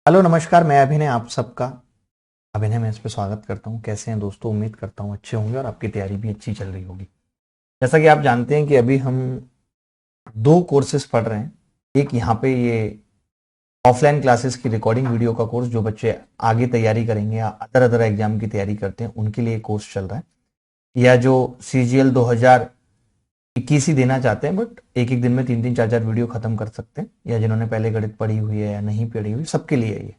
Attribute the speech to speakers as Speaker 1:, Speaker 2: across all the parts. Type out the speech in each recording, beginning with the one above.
Speaker 1: Hello नमस्कार, मैं अभिनय आप सबका अभिनय में इस पे स्वागत करता हूँ। कैसे हैं दोस्तों? उम्मीद करता हूँ अच्छे होंगे और आपकी तैयारी भी अच्छी चल रही होगी। जैसा कि आप जानते हैं कि अभी हम दो कोर्सेज पढ़ रहे हैं। एक यहाँ पे ये ऑफलाइन क्लासेस की रिकॉर्डिंग वीडियो का कोर्स, जो बच्चे आगे तैयारी करेंगे या अदर अदर एग्जाम की तैयारी करते हैं उनके लिए कोर्स चल रहा है। या जो CGL 2021 ही देना चाहते हैं, बट एक एक दिन में तीन तीन चार चार वीडियो खत्म कर सकते हैं, या जिन्होंने पहले गणित पढ़ी हुई है या नहीं पढ़ी हुई, सबके लिए है ये।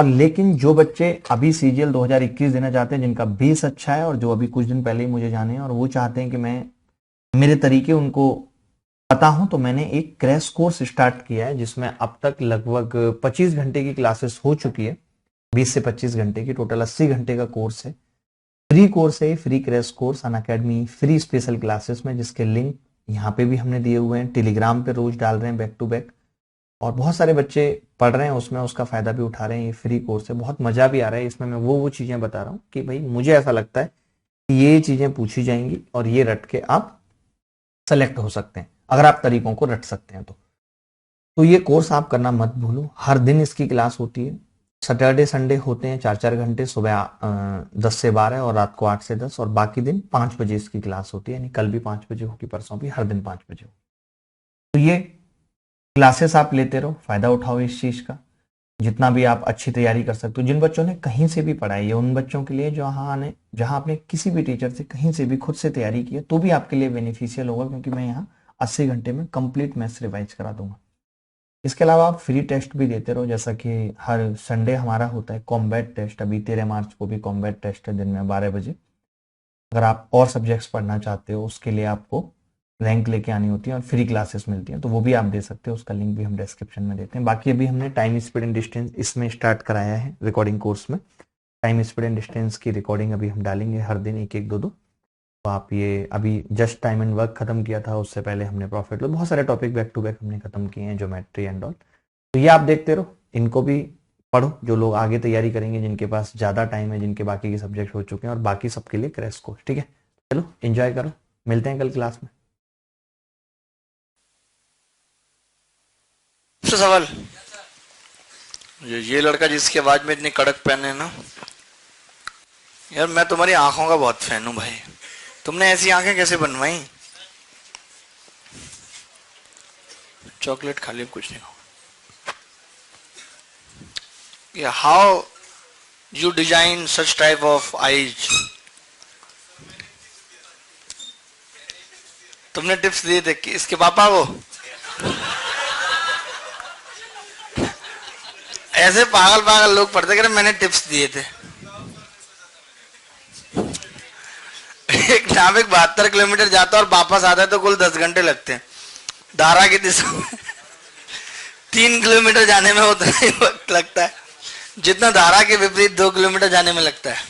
Speaker 1: लेकिन जो बच्चे अभी CGL 2021 देना चाहते हैं, जिनका बेस अच्छा है और जो अभी कुछ दिन पहले ही मुझे जाने हैं और वो चाहते हैं कि मैं मेरे तरीके उनको पता हूं, तो मैंने एक क्रैश कोर्स स्टार्ट किया है जिसमें अब तक लगभग 25 घंटे की क्लासेस हो चुकी है। 20 से 25 घंटे की टोटल 80 घंटे का कोर्स है। फ्री कोर्स है, free crash course Unacademy free special classes में, जिसके लिंक यहाँ पे भी हमने दिए हुए हैं। टेलीग्राम पे रोज डाल रहे हैं बैक टू बैक, और बहुत सारे बच्चे पढ़ रहे हैं उसमें, उसका फायदा भी उठा रहे हैं। ये फ्री कोर्स है, बहुत मजा भी आ रहा है इसमें। मैं वो चीजें बता रहा हूँ कि भाई मुझे ऐसा लगता है कि ये चीजें पूछी जाएंगी और ये रट के आप सेलेक्ट हो सकते हैं, अगर आप तरीकों को रट सकते हैं तो ये कोर्स आप करना मत भूलो। हर दिन इसकी क्लास होती है। सैटरडे संडे होते हैं 4 4 घंटे, सुबह 10 से 12 और रात को 8 से 10, और बाकी दिन 5 बजे इसकी क्लास होती है। यानी कल भी 5 बजे होगी, परसों भी, हर दिन 5 बजे होगी। तो ये क्लासेस आप लेते रहो, फायदा उठाओ इस चीज का। जितना भी आप अच्छी तैयारी कर सकते हो। जिन बच्चों ने कहीं से भी पढ़ा है, ये उन बच्चों के लिए जहां आपने किसी भी टीचर से कहीं से भी खुद से तैयारी की है, तो भी आपके लिए बेनिफिशियल होगा, क्योंकि मैं यहाँ 80 घंटे में कंप्लीट मैथ्स रिवाइज करा दूंगा। इसके अलावा आप फ्री टेस्ट भी देते रहो, जैसा कि हर संडे हमारा होता है कॉम्बैट टेस्ट। अभी 13 मार्च को भी कॉम्बैट टेस्ट है, दिन में 12 बजे। अगर आप और सब्जेक्ट्स पढ़ना चाहते हो, उसके लिए आपको रैंक लेके आनी होती है और फ्री क्लासेस मिलती हैं, तो वो भी आप दे सकते हो। उसका लिंक भी हम डिस्क्रिप्शन में देते हैं। बाकी अभी हमने टाइम स्पीड एंड डिस्टेंस इसमें स्टार्ट कराया है रिकॉर्डिंग कोर्स में। टाइम स्पीड एंड डिस्टेंस की रिकॉर्डिंग अभी हम डालेंगे हर दिन, एक एक दो दो। तो आप ये अभी जस्ट टाइम एंड वर्क खत्म किया था, उससे पहले हमने प्रॉफिट लॉस, बहुत सारे टॉपिक बैक टू बैक हमने खत्म किए हैं, ज्योमेट्री एंड ऑल। तो ये आप देखते रहो, इनको भी पढ़ो। जो लोग आगे तैयारी करेंगे, जिनके पास ज्यादा टाइम है, जिनके बाकी के सब्जेक्ट हो चुके हैं, और बाकी सबके लिए क्रैश कोर्स, ठीक है। चलो एंजॉय करो, मिलते हैं कल क्लास में।
Speaker 2: सबसे सवाल, ये लड़का जिसकी आवाज में इतनी कड़क पेन है ना, यार मैं तुम्हारी आंखों का बहुत फैन हूं भाई। तुमने ऐसी आंखें कैसे बनवाई? चॉकलेट खा लिया, कुछ नहीं खाओ। ये how you design such type of eyes? तुमने टिप्स दिए थे कि इसके पापा को? ऐसे पागल पागल लोग पढ़ते कर, मैंने टिप्स दिए थे। एक नाविक 72 किलोमीटर जाता है और वापस आता है तो कुल 10 घंटे लगते हैं। धारा की दिशा में 3 किलोमीटर जाने में उतना ही वक्त लगता है जितना धारा के विपरीत 2 किलोमीटर जाने में लगता है।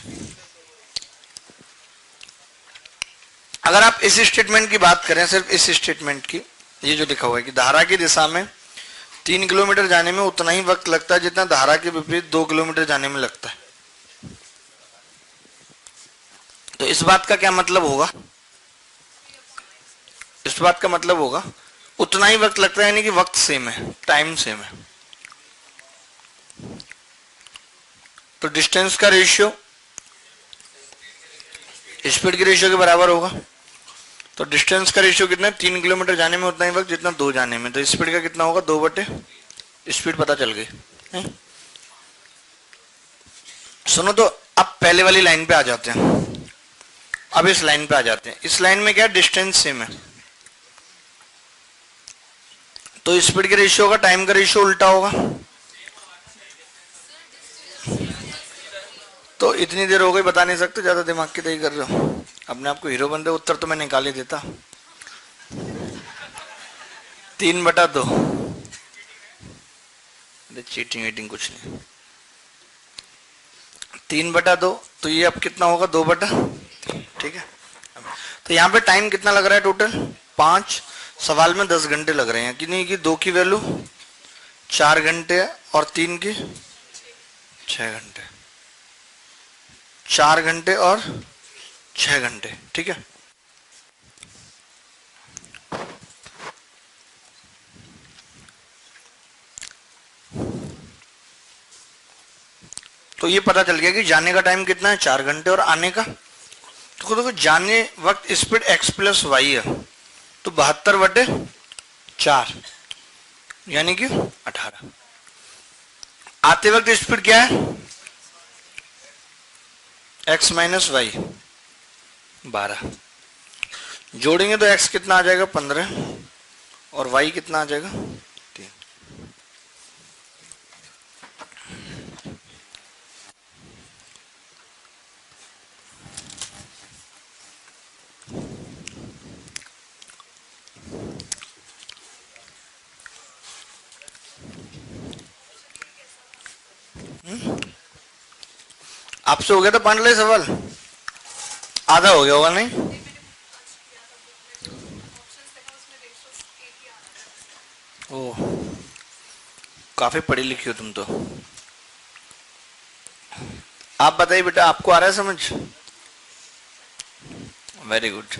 Speaker 2: अगर आप इस स्टेटमेंट की बात करें, सिर्फ इस स्टेटमेंट की, ये जो लिखा हुआ है कि धारा की दिशा में 3 किलोमीटर जाने में उतना ही वक्त लगता है जितना धारा के विपरीत 2 किलोमीटर जाने में लगता है, तो इस बात का क्या मतलब होगा? इस बात का मतलब होगा उतना ही वक्त लगता है, यानी कि वक्त सेम है, टाइम सेम है। तो डिस्टेंस का रेशियो स्पीड के रेशियो के बराबर होगा। तो डिस्टेंस का रेशियो कितना है? 3 किलोमीटर जाने में उतना ही वक्त जितना 2 जाने में। तो स्पीड का कितना होगा? 2/, स्पीड पता चल गई। सुनो, तो अब पहले वाली लाइन पे आ जाते हैं। अब इस लाइन पे आ जाते हैं। इस लाइन में क्या डिस्टेंस सेम है, तो स्पीड के रेशियो का टाइम का रेशियो उल्टा होगा। तो इतनी देर हो गई, बता नहीं सकते, ज्यादा दिमाग की तय कर रहे हो। अपने आप को हीरो बनते, उत्तर तो मैं निकाल ही देता। 3/2। चीटिंग वीटिंग कुछ नहीं। 3/2, तो ये अब कितना होगा? 2/, ठीक है। तो यहाँ पे टाइम कितना लग रहा है टोटल? 5। सवाल में 10 घंटे लग रहे हैं कि नहीं, कि 2 की वैल्यू 4 घंटे है और 3 की 6 घंटे। 4 घंटे और 6 घंटे, ठीक है। तो ये पता चल गया कि जाने का टाइम कितना है 4 घंटे और आने का, तो देखो जाने वक्त स्पीड x प्लस वाई है तो 72/4 यानी कि 18। आते वक्त स्पीड क्या है x माइनस वाई 12, जोड़ेंगे तो x कितना आ जाएगा 15 और y कितना आ जाएगा 3। आपसे हो गया था पांडले सवाल, आधा हो गया होगा नहीं? ओह, काफी पढ़ी लिखी हो तुम तो। आप बताइए बेटा, आपको आ रहा है समझ? Very good.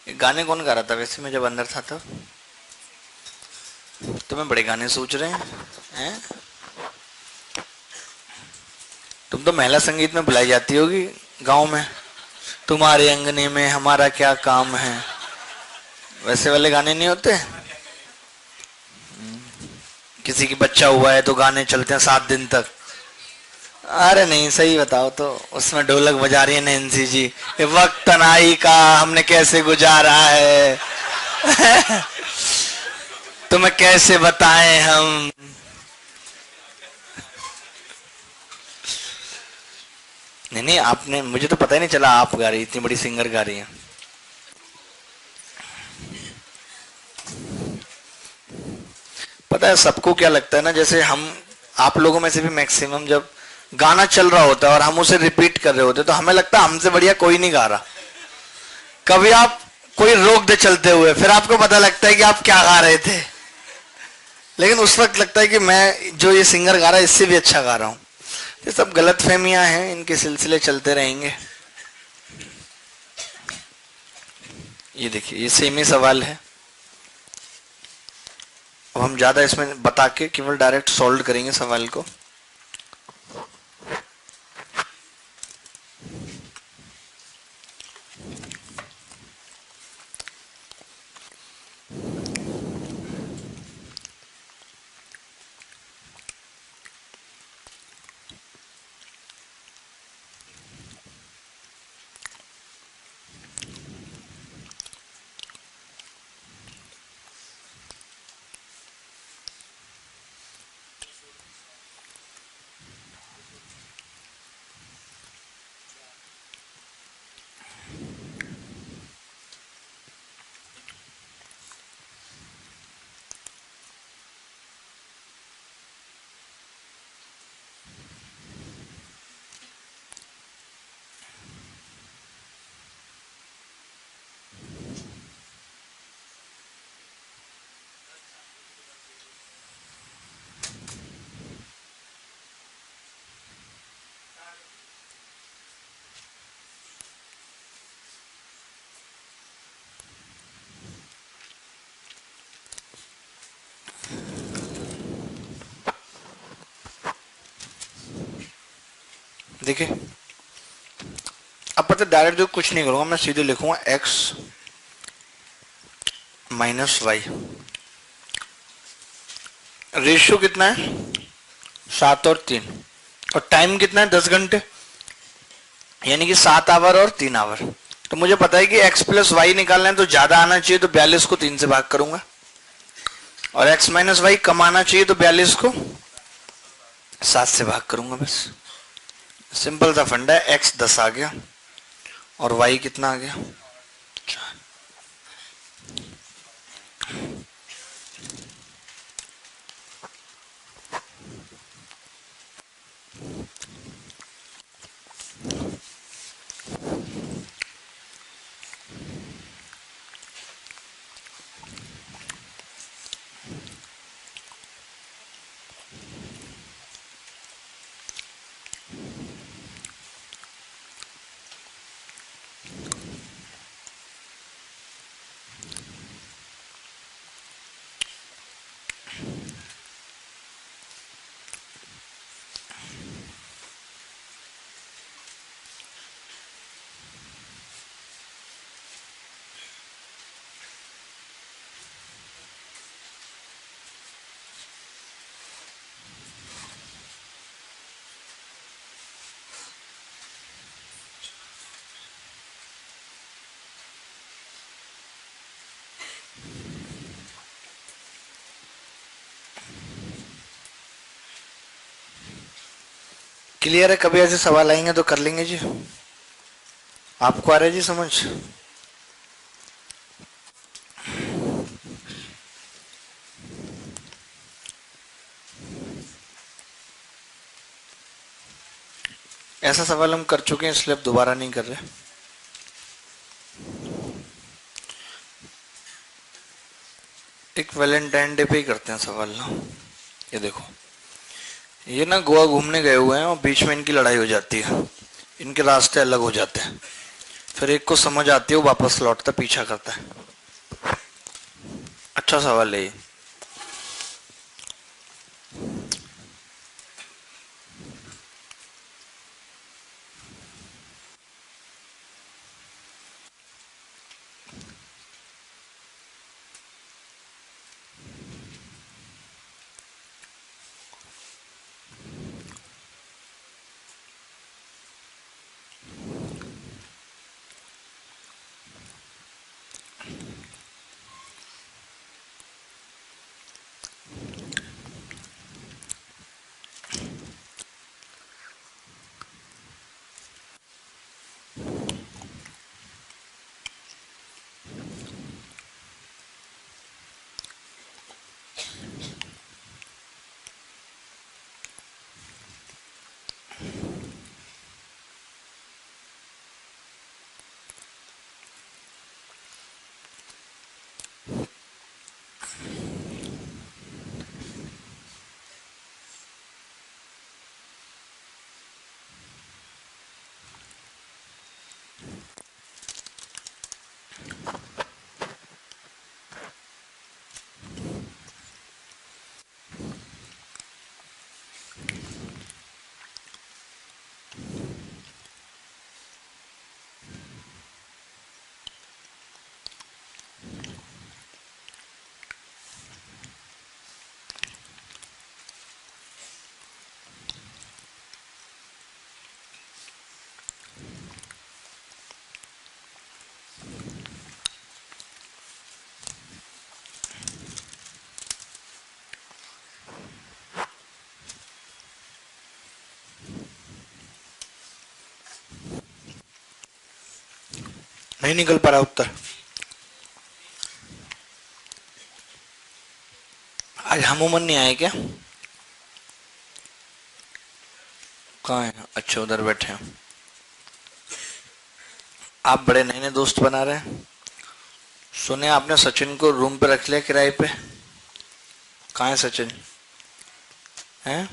Speaker 2: ये गाने कौन गा रहा था वैसे, मैं जब अंदर था तब? तुम्हें बड़े गाने सोच रहे हैं? तुम तो महिला संगीत में बुलाई जाती होगी गांव में, तुम्हारे अंगने में हमारा क्या काम है, वैसे वाले गाने नहीं होते? किसी की बच्चा हुआ है तो गाने चलते हैं 7 दिन तक। अरे नहीं, सही बताओ तो, उसमें ढोलक बजा रही है नैन्सी जी, ये वक्त तनाई का हमने कैसे गुजारा है तुम्हें कैसे बताएं हम। नहीं नहीं, आपने, मुझे तो पता ही नहीं चला आप गा रही, इतनी बड़ी सिंगर गा रही है। पता है सबको क्या लगता है ना, जैसे हम, आप लोगों में से भी मैक्सिमम जब गाना चल रहा होता है और हम उसे रिपीट कर रहे होते तो हमें लगता है हमसे बढ़िया कोई नहीं गा रहा। कभी आप कोई रोक दे चलते हुए, फिर आपको पता लगता है कि आप क्या गा रहे थे, लेकिन उस वक्त लगता है कि मैं जो ये सिंगर गा रहा है इससे भी अच्छा गा रहा हूं। ये सब गलत फहमियां हैं, इनके सिलसिले चलते रहेंगे। ये देखिए, ये सेम ही सवाल है। अब हम ज्यादा इसमें बता के केवल डायरेक्ट सॉल्व करेंगे सवाल को। देखिए, अब पता डायरेक्ट जो कुछ नहीं करूंगा, मैं सीधे लिखूंगा x माइनस वाई। रेशियो कितना है 7 और 3, और टाइम कितना है 10 घंटे, यानी कि 7 आवर और 3 आवर। तो मुझे पता है कि x प्लस वाई निकालना है तो ज्यादा आना चाहिए, तो 42 को 3 से भाग करूंगा, और x माइनस वाई कम आना चाहिए तो 42 को 7 से भाग करूंगा। बस सिंपल सा फंडा है। x 10 आ गया और y कितना आ गया 4। क्लियर है? कभी ऐसे सवाल आएंगे तो कर लेंगे जी। आपको आ रहा है जी समझ? ऐसा सवाल हम कर चुके हैं इसलिए अब दोबारा नहीं कर रहे। एक वैलेंटाइन डे पे ही करते हैं सवाल ना। ये देखो, ये ना गोवा घूमने गए हुए हैं और बीच में इनकी लड़ाई हो जाती है, इनके रास्ते अलग हो जाते हैं। फिर एक को समझ आती है, वो वापस लौटता पीछा करता है। अच्छा सवाल है ये। नहीं निकल पा रहा उत्तर। आज हमूमन नहीं आए क्या? कहाँ है? अच्छा उधर बैठे हैं। आप बड़े नए नए दोस्त बना रहे हैं। सुने आपने सचिन को रूम पे रख लिया किराए पे। कहाँ है सचिन? हैं?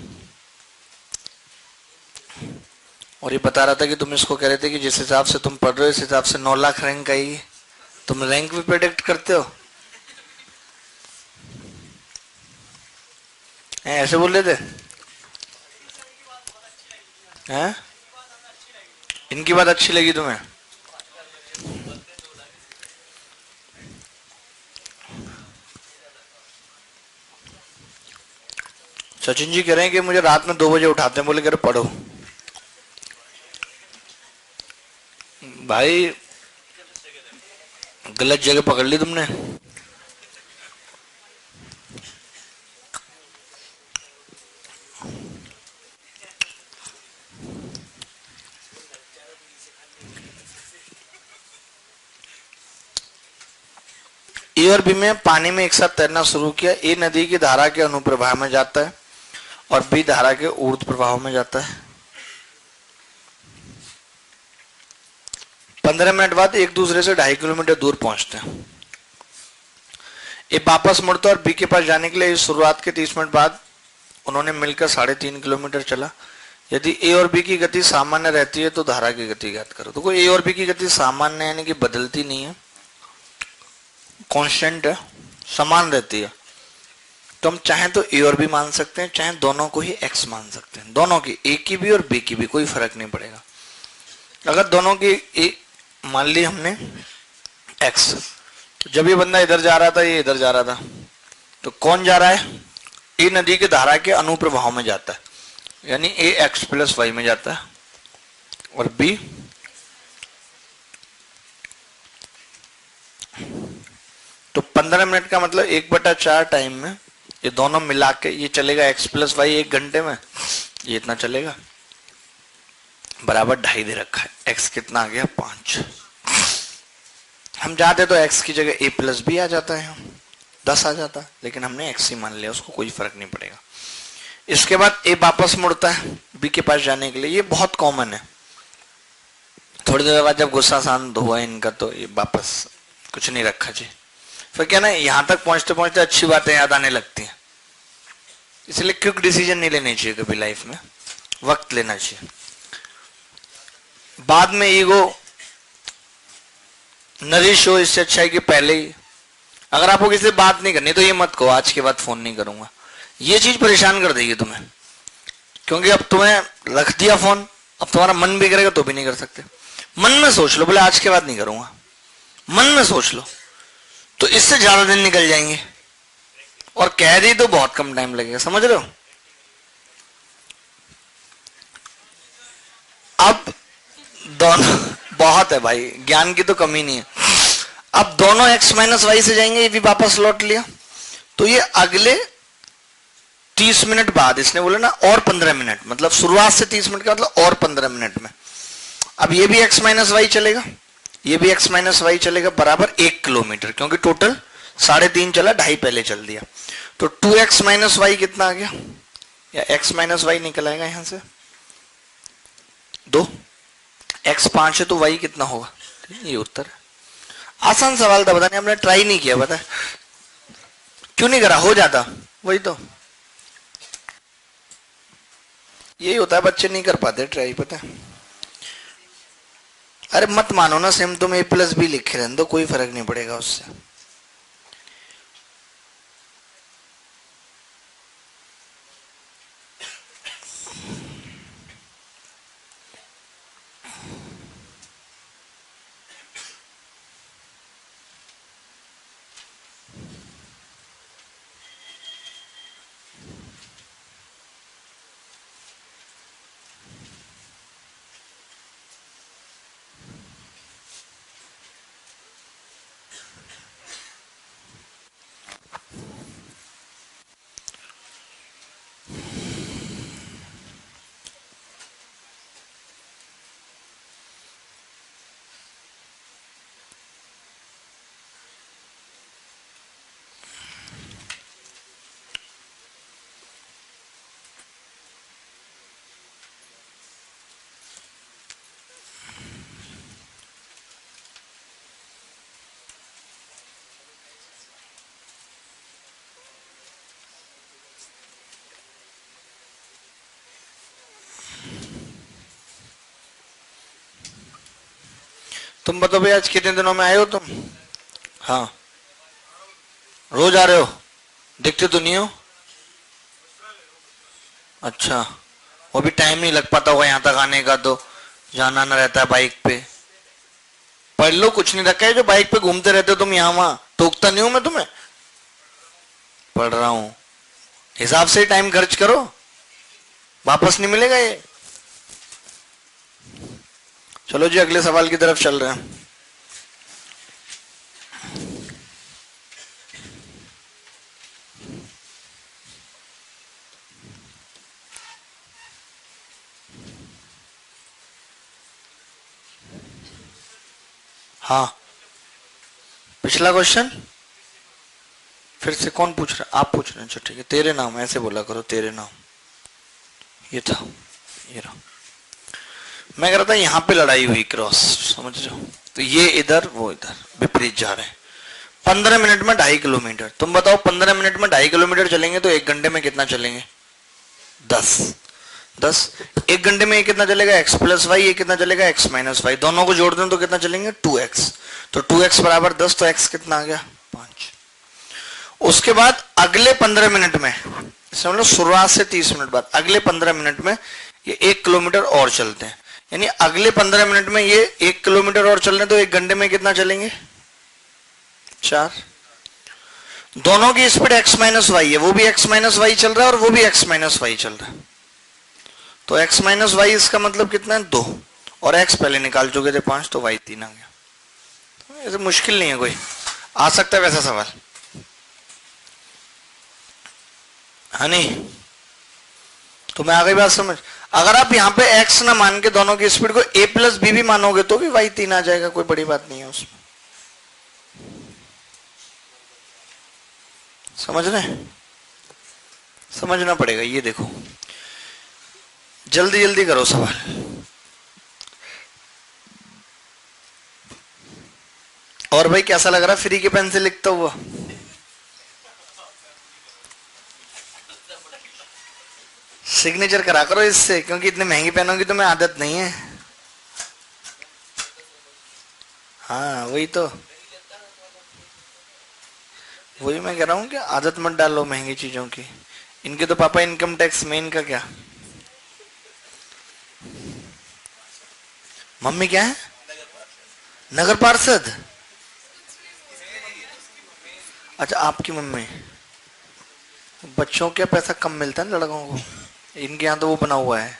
Speaker 2: और ये बता रहा था कि तुम इसको कह रहे थे कि जिस हिसाब से तुम पढ़ रहे हो इस हिसाब से 9 लाख रैंक आई है। तुम रैंक भी प्रेडिक्ट करते हो? ऐसे बोल रहे थे? हैं? इनकी बात अच्छी लगी तुम्हें? सचिन जी कह रहे हैं कि मुझे रात में 2 बजे उठाते हैं, बोले कह रहे पढ़ो। भाई गलत जगह पकड़ ली तुमने। ए और बी में पानी में एक साथ तैरना शुरू किया। ए नदी की धारा के अनुप्रवाह में जाता है और बी धारा के ऊर्ध्व प्रवाह में जाता है। 15 मिनट बाद एक दूसरे से 2.5 किलोमीटर दूर पहुंचते हैं। ए वापस मुड़ता और बी के पास जाने के लिए शुरुआत के 30 मिनट बाद उन्होंने मिलकर 3.5 किलोमीटर चला। यदि ए और बी की गति सामान्य रहती है तो धारा की गति ज्ञात करो। तो कोई ए और बी की गति सामान्य यानी कि बदलती नहीं है, कांस्टेंट है, समान रहती है। तो हम चाहें तो ए और बी मान सकते हैं, चाहे दोनों को ही एक्स मान सकते हैं। दोनों की, ए की भी और बी की भी, कोई फर्क नहीं पड़ेगा। अगर दोनों की ए मान ली हमने एक्स, तो जब ये बंदा इधर जा रहा था ये इधर जा रहा था, तो कौन जा रहा है? ए नदी के धारा के अनुप्रवाह में जाता है, यानी ए एक्स प्लस वाई में जाता है, और बी तो 15 मिनट का मतलब 1/4 टाइम में ये दोनों मिला के ये चलेगा एक्स प्लस वाई 1 घंटे में, ये इतना चलेगा। बराबर 2.5 दे रखा है। x कितना आ गया 5। हम चाहते तो x की जगह a प्लस बी आ जाता है, 10 आ जाता, लेकिन हमने x ही मान लिया, उसको कोई फर्क नहीं पड़ेगा। इसके बाद a वापस मुड़ता है b के पास जाने के लिए, ये बहुत कॉमन है। थोड़ी देर बाद जब गुस्सा शांत हुआ इनका तो ये वापस कुछ नहीं रखा जी। फिर क्या ना, यहां तक पहुंचते पहुंचते अच्छी बातें याद आने लगती हैं, इसलिए क्विक डिसीजन नहीं लेने चाहिए कभी लाइफ में, वक्त लेना चाहिए। बाद में ईगो नरिश हो, इससे अच्छा है कि पहले ही, अगर आपको किसी से बात नहीं करनी तो ये मत कहो आज के बाद फोन नहीं करूंगा, ये चीज परेशान कर देगी तुम्हें, क्योंकि अब तुम्हें रख दिया फोन, अब तुम्हारा मन भी करेगा तो भी नहीं कर सकते। मन में सोच लो, बोले आज के बाद नहीं करूंगा, मन में सोच लो, तो इससे ज्यादा दिन निकल जाएंगे, और कह दी तो बहुत कम टाइम लगेगा, समझ रहे हो। अब दोनों बहुत है भाई, ज्ञान की तो कमी नहीं है। अब दोनों x माइनस वाई से जाएंगे, ये भी वापस लौट लिया, तो ये अगले 30 मिनट बाद, इसने बोला ना और 15 मिनट, मतलब शुरुआत से 30 मिनट का मतलब और 15 मिनट में, अब ये भी x माइनस वाई चलेगा, ये भी x माइनस वाई चलेगा, बराबर 1 किलोमीटर, क्योंकि टोटल 3.5 चला, 2.5 पहले चल दिया, तो 2x माइनस वाई कितना आ गया, या x माइनस वाई निकल आएगा यहां से 2, x 5 है तो y कितना होगा, ये उत्तर है। आसान सवाल था, पता नहीं हमने ट्राई नहीं किया, पता है क्यों नहीं करा, हो जाता, वही तो यही होता है, बच्चे नहीं कर पाते ट्राई, पता है। अरे मत मानो ना, सेम तुम a प्लस बी लिखे रहने दो, कोई फर्क नहीं पड़ेगा उससे। तुम बताओ भाई, आज कितने दिनों में आए हो तुम? हाँ, रोज आ रहे हो, दिखते तो नहीं हो। अच्छा, वो भी टाइम नहीं लग पाता होगा यहाँ तक आने का, तो जाना ना रहता है बाइक पे। पढ़ लो, कुछ नहीं रखा है, जो बाइक पे घूमते रहते हो तुम यहाँ वहां, टोकता नहीं हूं मैं तुम्हें, पढ़ रहा हूं, हिसाब से टाइम खर्च करो, वापस नहीं मिलेगा ये। चलो जी, अगले सवाल की तरफ चल रहे हैं। हाँ, पिछला क्वेश्चन फिर से कौन पूछ रहा है? आप पूछ रहे हैं, अच्छा ठीक है। तेरे नाम ऐसे बोला करो, तेरे नाम, ये था, ये रहा। मैं कह रहा था यहाँ पे लड़ाई हुई क्रॉस, समझ रहे हो, तो ये इधर वो इधर विपरीत जा रहे हैं। 15 मिनट में 2.5 किलोमीटर, तुम बताओ 15 मिनट में 2.5 किलोमीटर चलेंगे तो 1 घंटे में कितना चलेंगे? 10। 1 घंटे में ये कितना चलेगा? x प्लस वाई, ये कितना चलेगा? x माइनस वाई, दोनों को जोड़ दें तो कितना चलेंगे? 2x, तो 2x बराबर 10, तो x कितना आ गया? 5। उसके बाद अगले 15 मिनट में, समझ लो शुरुआत से 30 मिनट बाद, अगले 15 मिनट में ये 1 किलोमीटर और चलते हैं, यानी अगले 15 मिनट में ये 1 किलोमीटर और चल रहे, तो 1 घंटे में कितना चलेंगे? 4। दोनों की स्पीड x माइनस वाई है, वो भी x माइनस वाई चल रहा है और वो भी x माइनस वाई चल रहा है, तो x माइनस वाई इसका मतलब कितना है? 2, और x पहले निकाल चुके थे 5, तो y 3 आ गया। ऐसे मुश्किल नहीं है, कोई आ सकता है वैसा सवाल, है नहीं? तुम्हें आ गई बात समझ? अगर आप यहाँ पे x ना मान के दोनों की स्पीड को a प्लस बी भी मानोगे तो भी y3 आ जाएगा, कोई बड़ी बात नहीं है उसमें। समझ रहे हैं? समझना पड़ेगा। ये देखो, जल्दी जल्दी करो सवाल। और भाई कैसा लग रहा फ्री के पेन से लिखता हुआ? सिग्नेचर करा करो इससे, क्योंकि इतने महंगी पेनों की तो मैं आदत नहीं है। हाँ वही तो, वही मैं कह रहा हूँ कि आदत मत डालो महंगी चीजों की। इनके तो पापा इनकम टैक्स में, इनका क्या? मम्मी क्या है? नगर पार्षद। अच्छा आपकी मम्मी। बच्चों के पैसा कम मिलता है लड़कों को, इनके यहाँ तो वो बना हुआ है।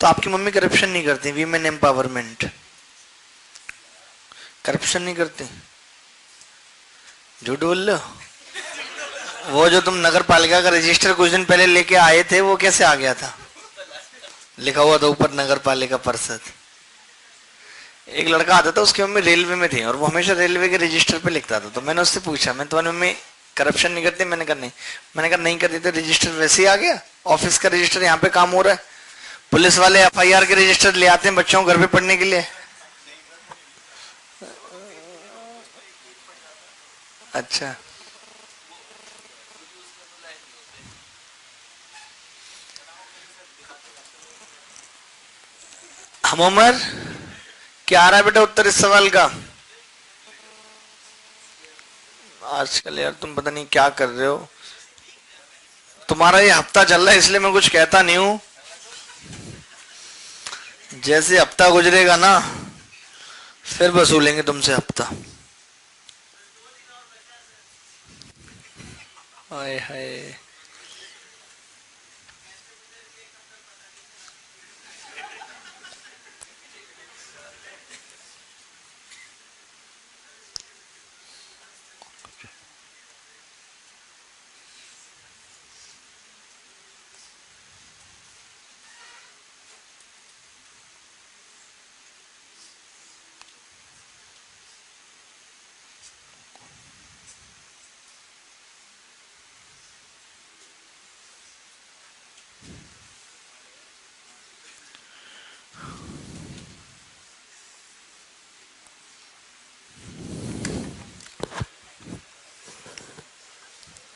Speaker 2: तो आपकी मम्मी करप्शन नहीं करती? वीमेन एम्पावरमेंट, करप्शन नहीं करती? झूठ बोल लो। वो जो तुम नगर पालिका का रजिस्टर कुछ दिन पहले लेके आए थे, वो कैसे आ गया था? लिखा हुआ था ऊपर नगर पालिका पार्षद। एक लड़का आता था, उसकी मम्मी रेलवे में थी और वो हमेशा रेलवे के रजिस्टर पे लिखता था। तो मैंने उससे पूछा, मैं तुम्हारी मम्मी करप्शन नहीं करती? मैंने कहा नहीं। मैंने कहा नहीं करती तो रजिस्टर वैसे ही आ गया? ऑफिस का रजिस्टर यहाँ पे काम हो रहा है, पुलिस वाले एफआईआर के रजिस्टर ले आते हैं बच्चों को घर पे पढ़ने के लिए। अच्छा हम उमर क्या आ रहा है बेटा उत्तर इस सवाल का? आजकल यार तुम पता नहीं क्या कर रहे हो। तुम्हारा ये हफ्ता चल रहा है इसलिए मैं कुछ कहता नहीं हूं। जैसे हफ्ता गुजरेगा ना, फिर वसूलेंगे तुमसे हफ्ता। हाय हाय।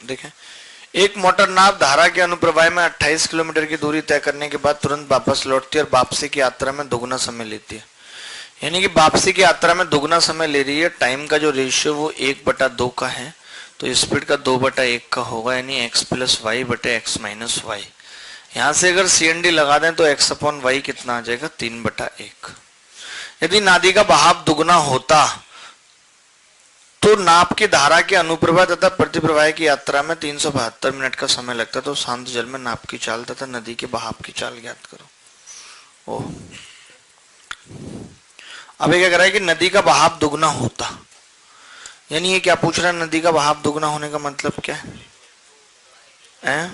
Speaker 2: देखें, एक मोटर नाव धारा के अनुप्रवाह में 28 किलोमीटर की दूरी तय करने के बाद तुरंत वापस लौटती है और वापसी की यात्रा में दोगुना समय लेती है। यानी कि वापसी की यात्रा में दोगुना समय ले रही है। टाइम का जो रेशियो वो 1/2 का है, तो स्पीड का 2/1 का होगा, यानी x प्लस वाई बटे एक्स माइनस वाई। यहां से अगर CND लगा दें तो x अपॉन वाई कितना आ जाएगा? 3/1। यदि नादी का बहाव दुगना होता तो नाप की धारा के अनुप्रवाह तथा प्रतिप्रवाह की यात्रा में 372 मिनट का समय लगता। तो शांत जल में नाप की चाल तथा नदी के बहाव की चाल ज्ञात करो। ओह, अब ये क्या कह रहा है कि नदी का बहाव दुगना होता, यानी ये क्या पूछ रहा है? नदी का बहाव दुगना होने का मतलब क्या है?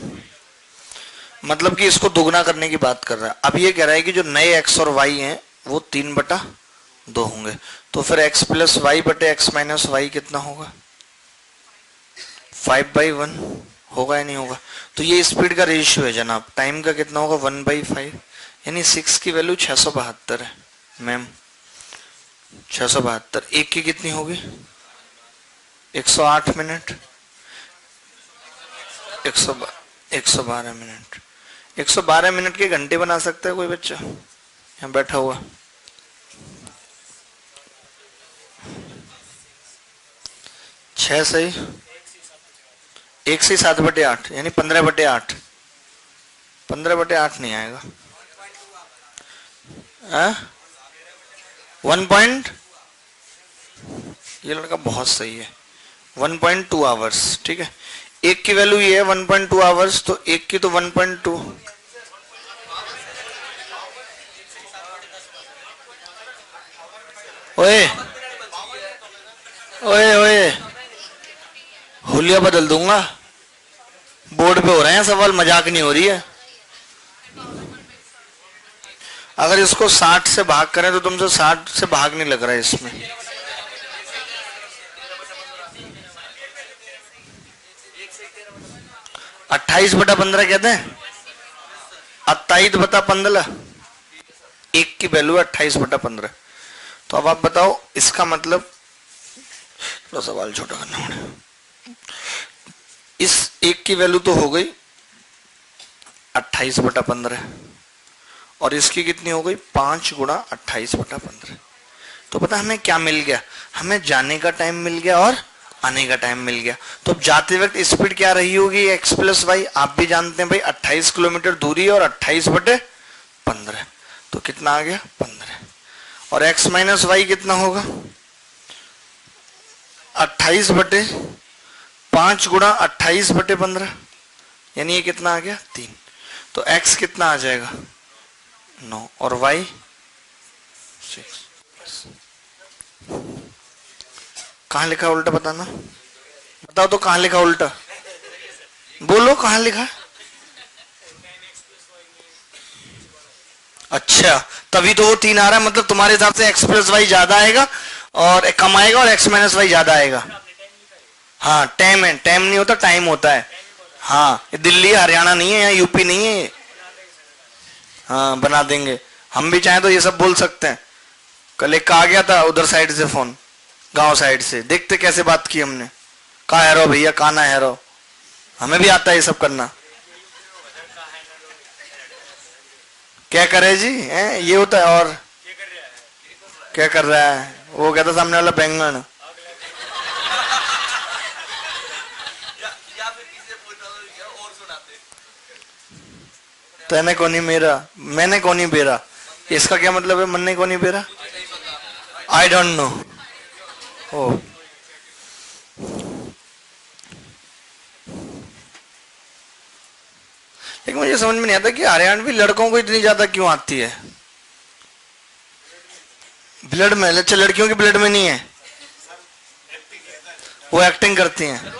Speaker 2: मतलब कि इसको दुगना करने की बात कर रहा है। अब ये कह रहा है कि जो नए x और y हैं वो 3/2 होंगे, तो फिर x प्लस वाई बटे एक्स माइनस वाई कितना होगा? 5/1 होगा या नहीं होगा? तो ये स्पीड का रेशियो है जनाब। टाइम का कितना होगा? 1/5, यानी 6 की वैल्यू 672 है मैम। 672 एक की कितनी होगी? 108 मिनट। 112 मिनट। 112 मिनट के घंटे बना सकता है कोई बच्चा यहाँ बैठा हुआ? 6 सही, 1 से 7/8 यानी 15/8। 15/8 नहीं आएगा। 1 ये लड़का बहुत सही है। 1.2 आवर्स, ठीक है। एक की वैल्यू ये है 1.2 आवर्स, तो एक की तो 1.2। ओए ओए ओए, हुलिया बदल दूंगा। बोर्ड पे हो रहे हैं सवाल, मजाक नहीं हो रही है। अगर इसको 60 से भाग करें तो तुमसे 60 से भाग नहीं लग रहा है इसमें। अट्ठाईस बटा 15 कहते हैं, 28/15, एक की वैल्यू है 28/15। तो अब आप बताओ इसका मतलब, थोड़ा सवाल छोटा करना पड़ेगा। इस एक की वैल्यू तो हो गई 28/15 और इसकी कितनी हो गई 5 गुणा 28/15। तो पता हमें क्या मिल गया, हमें जाने का टाइम मिल गया और आने का टाइम मिल गया। तो अब जाते वक्त स्पीड क्या रही होगी, x प्लस वाई। आप भी जानते हैं भाई 28 किलोमीटर दूरी और 28/15, तो कितना आ गया 15। और x माइनस वाई कितना होगा 28/5 गुणा 28/15, यानी ये कितना आ गया 3। तो x कितना आ जाएगा 9 और y 6। कहां लिखा उल्टा बताना, बताओ तो कहां लिखा उल्टा, बोलो कहां लिखा। अच्छा तभी तो वो 3 आ रहा है, मतलब तुम्हारे हिसाब से x प्लस वाई ज्यादा आएगा और कम आएगा और x माइनस वाई ज्यादा आएगा। हाँ टाइम है, टाइम नहीं होता टाइम होता है। हाँ ये दिल्ली हरियाणा नहीं है, यहाँ यूपी नहीं है ये। हाँ बना देंगे, हम भी चाहें तो ये सब बोल सकते हैं। कल एक आ गया था उधर साइड से फोन, गांव साइड से, देखते कैसे बात की हमने। कहा है रो भैया, कहा ना है रो, हमें भी आता है ये सब करना। क्या करे जी ये होता है। और क्या कर रहा है, वो कहता सामने वाला बैंगन। तेने को नहीं मेरा, मैंने को नहीं बेरा, इसका क्या मतलब है मन ने को नहीं बेरा। I don't know. ओ लेकिन मुझे समझ में नहीं आता कि हरियाणवी लड़कों को इतनी ज्यादा क्यों आती है ब्लड में। अच्छा लड़कियों के ब्लड में नहीं है, वो एक्टिंग करती हैं।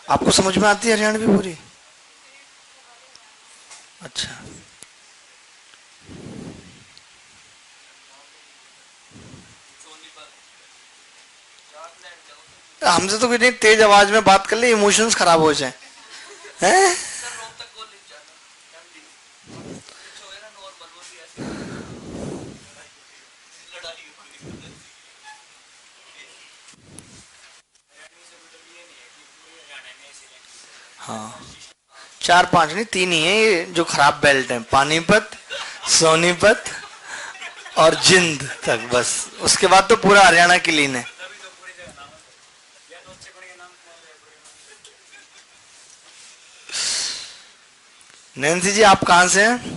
Speaker 2: आपको समझ में आती है हरियाणवी पूरी। अच्छा हमसे तो इतनी तेज आवाज में बात कर ले इमोशंस खराब हो जाए हैं? हाँ 4-5 नहीं 3 ही है ये जो खराब बेल्ट है, पानीपत, सोनीपत और जिंद तक, बस उसके बाद तो पूरा हरियाणा क्लीन है। नैन्सी जी आप कहां से हैं?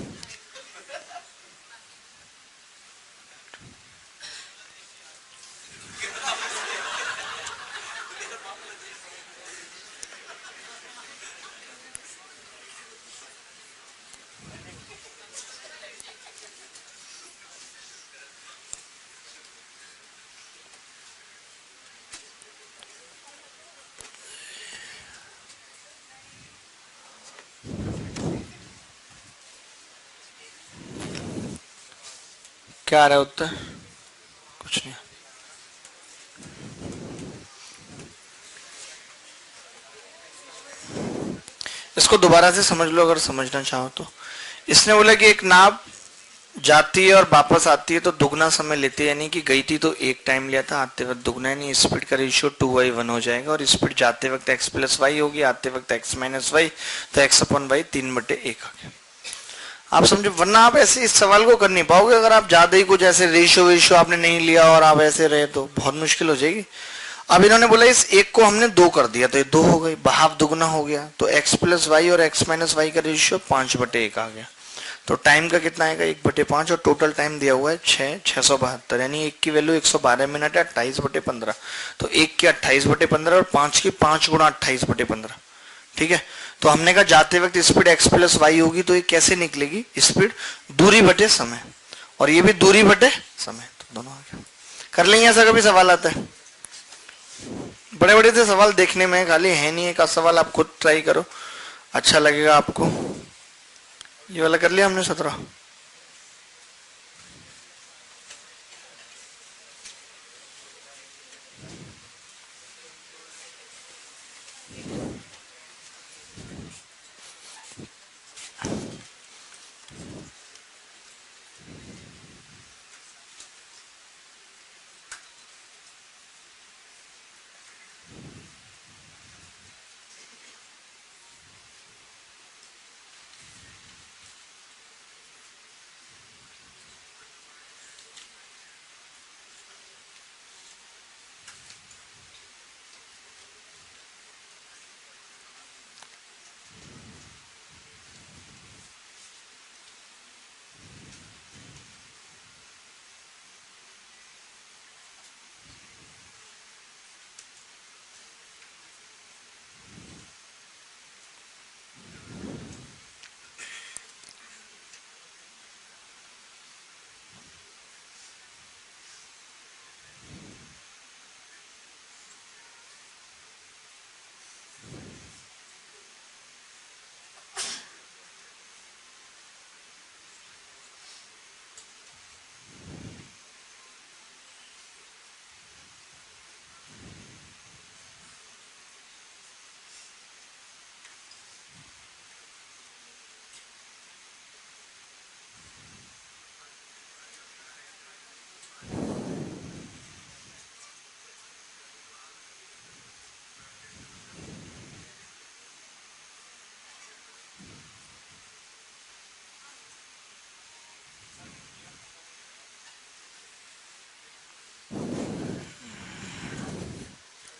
Speaker 2: क्या आ रहा है उत्तर? कुछ नहीं। इसको दोबारा से समझ लो अगर समझना चाहो तो। इसने बोला कि एक नाव जाती है और वापस आती है तो दुगना समय लेती है, यानी कि गई थी तो एक टाइम लिया था, आते वक्त दुगना, यानी स्पीड का रेशियो 2/1 हो जाएगा। और स्पीड जाते वक्त x प्लस वाई होगी, आते वक्त x माइनस वाई, तो x अपन वाई 3/1 आ गया। आप समझो, वरना आप ऐसे इस सवाल को कर नहीं पाओगे अगर आप ज्यादा ही कुछ ऐसे रेशियो वेशियो आपने नहीं लिया और आप ऐसे रहे तो बहुत मुश्किल हो जाएगी। अब इन्होंने बोला इस एक को हमने 2 कर दिया तो ये 2 हो गई, बहाव दुगना हो गया, तो x प्लस वाई और x माइनस वाई का रेशियो 5/1 आ गया। तो टाइम का कितना आएगा 1/5 और टोटल टाइम दिया हुआ है 672, यानी एक की वैल्यू 112 मिनट है 28/15। तो एक की 28/15 और 5 की 5 गुणा 28/15। ठीक है, तो हमने कहा जाते वक्त स्पीड x प्लस वाई होगी, तो ये कैसे निकलेगी स्पीड दूरी बटे समय, और ये भी दूरी बटे समय, तो दोनों आ गया। कर लेंगे ऐसा, कभी सवाल आता है। बड़े बड़े थे सवाल देखने में, खाली है नहीं एक आध सवाल, आप खुद ट्राई करो, अच्छा लगेगा आपको। ये वाला कर लिया हमने 17।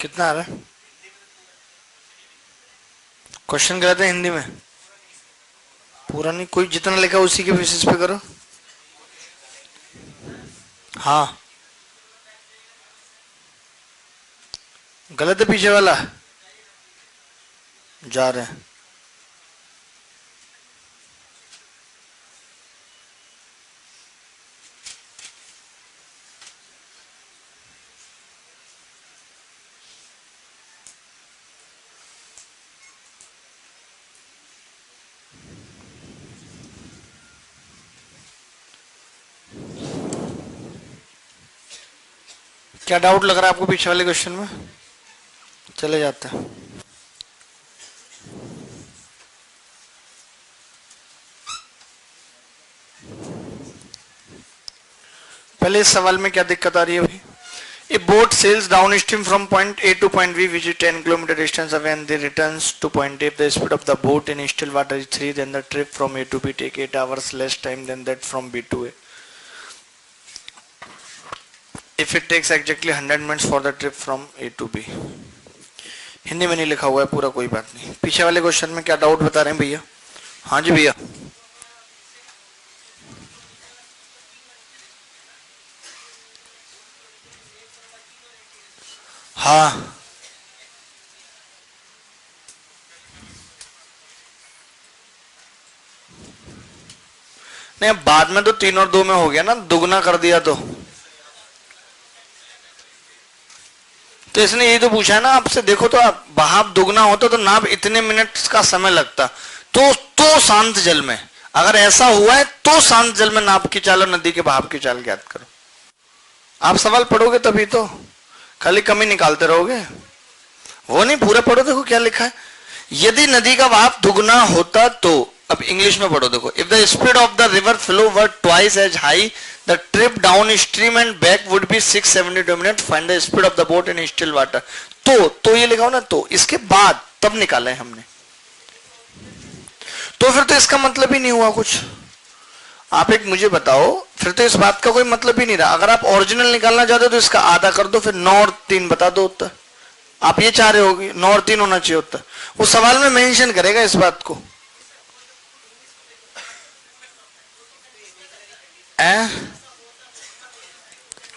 Speaker 2: कितना आ रहा है? क्वेश्चन कराते हैं हिंदी में, पूरा नहीं, कोई जितना लिखा उसी के बेसिस पे करो। हाँ गलत है, पीछे वाला जा रहे हैं। क्या डाउट लग रहा है आपको पीछे वाले क्वेश्चन में? चले जाते हैं। पहले इस सवाल में क्या दिक्कत आ रही है भाई? A boat sails downstream from point A to point B, which is 10 kilometer distance away, and they returns to point A. If the speed of the boat in still water is 3, then the trip from A to B take 8 hours less time than that from B to A. If it takes exactly 100 minutes for the trip from A to B. Hindi में नहीं लिखा हुआ है पूरा, कोई बात नहीं। पीछे वाले क्वेश्चन में क्या डाउट बता रहे हैं भैया? हाँ जी भैया। हाँ नहीं, अब बाद में तो 3 और 2 में हो गया ना, दुगना कर दिया तो इसने यही तो पूछा है ना आपसे। देखो तो आप बहाव दुगना होता तो नाप इतने मिनट का समय लगता, तो शांत जल में अगर ऐसा हुआ है तो शांत जल में नाप की चाल और नदी के बहाव की चाल ज्ञात करो। आप सवाल पढ़ोगे तभी तो, खाली कमी निकालते रहोगे, वो नहीं पूरा पढ़ो। देखो क्या लिखा है, यदि नदी का बहाव दुगना होता तो, अब इंग्लिश में पढ़ो देखो, if the speed of the river flow were twice as high, the trip down stream and back would be 672 minute, find the speed of the boat in still water. तो ये लिखा हो ना, तो इसके बाद तब निकाला है हमने, तो फिर तो इसका मतलब ही नहीं हुआ कुछ। आप एक मुझे बताओ, फिर तो इस बात का कोई मतलब ही नहीं रहा। अगर आप ओरिजिनल निकालना चाहते हो तो इसका आधा कर दो, फिर 9 और 3 बता दो उत्तर। आप ये चाह रहे होगे 9 और 3 होना चाहिए उत्तर, वो सवाल में मेंशन करेगा इस बात को।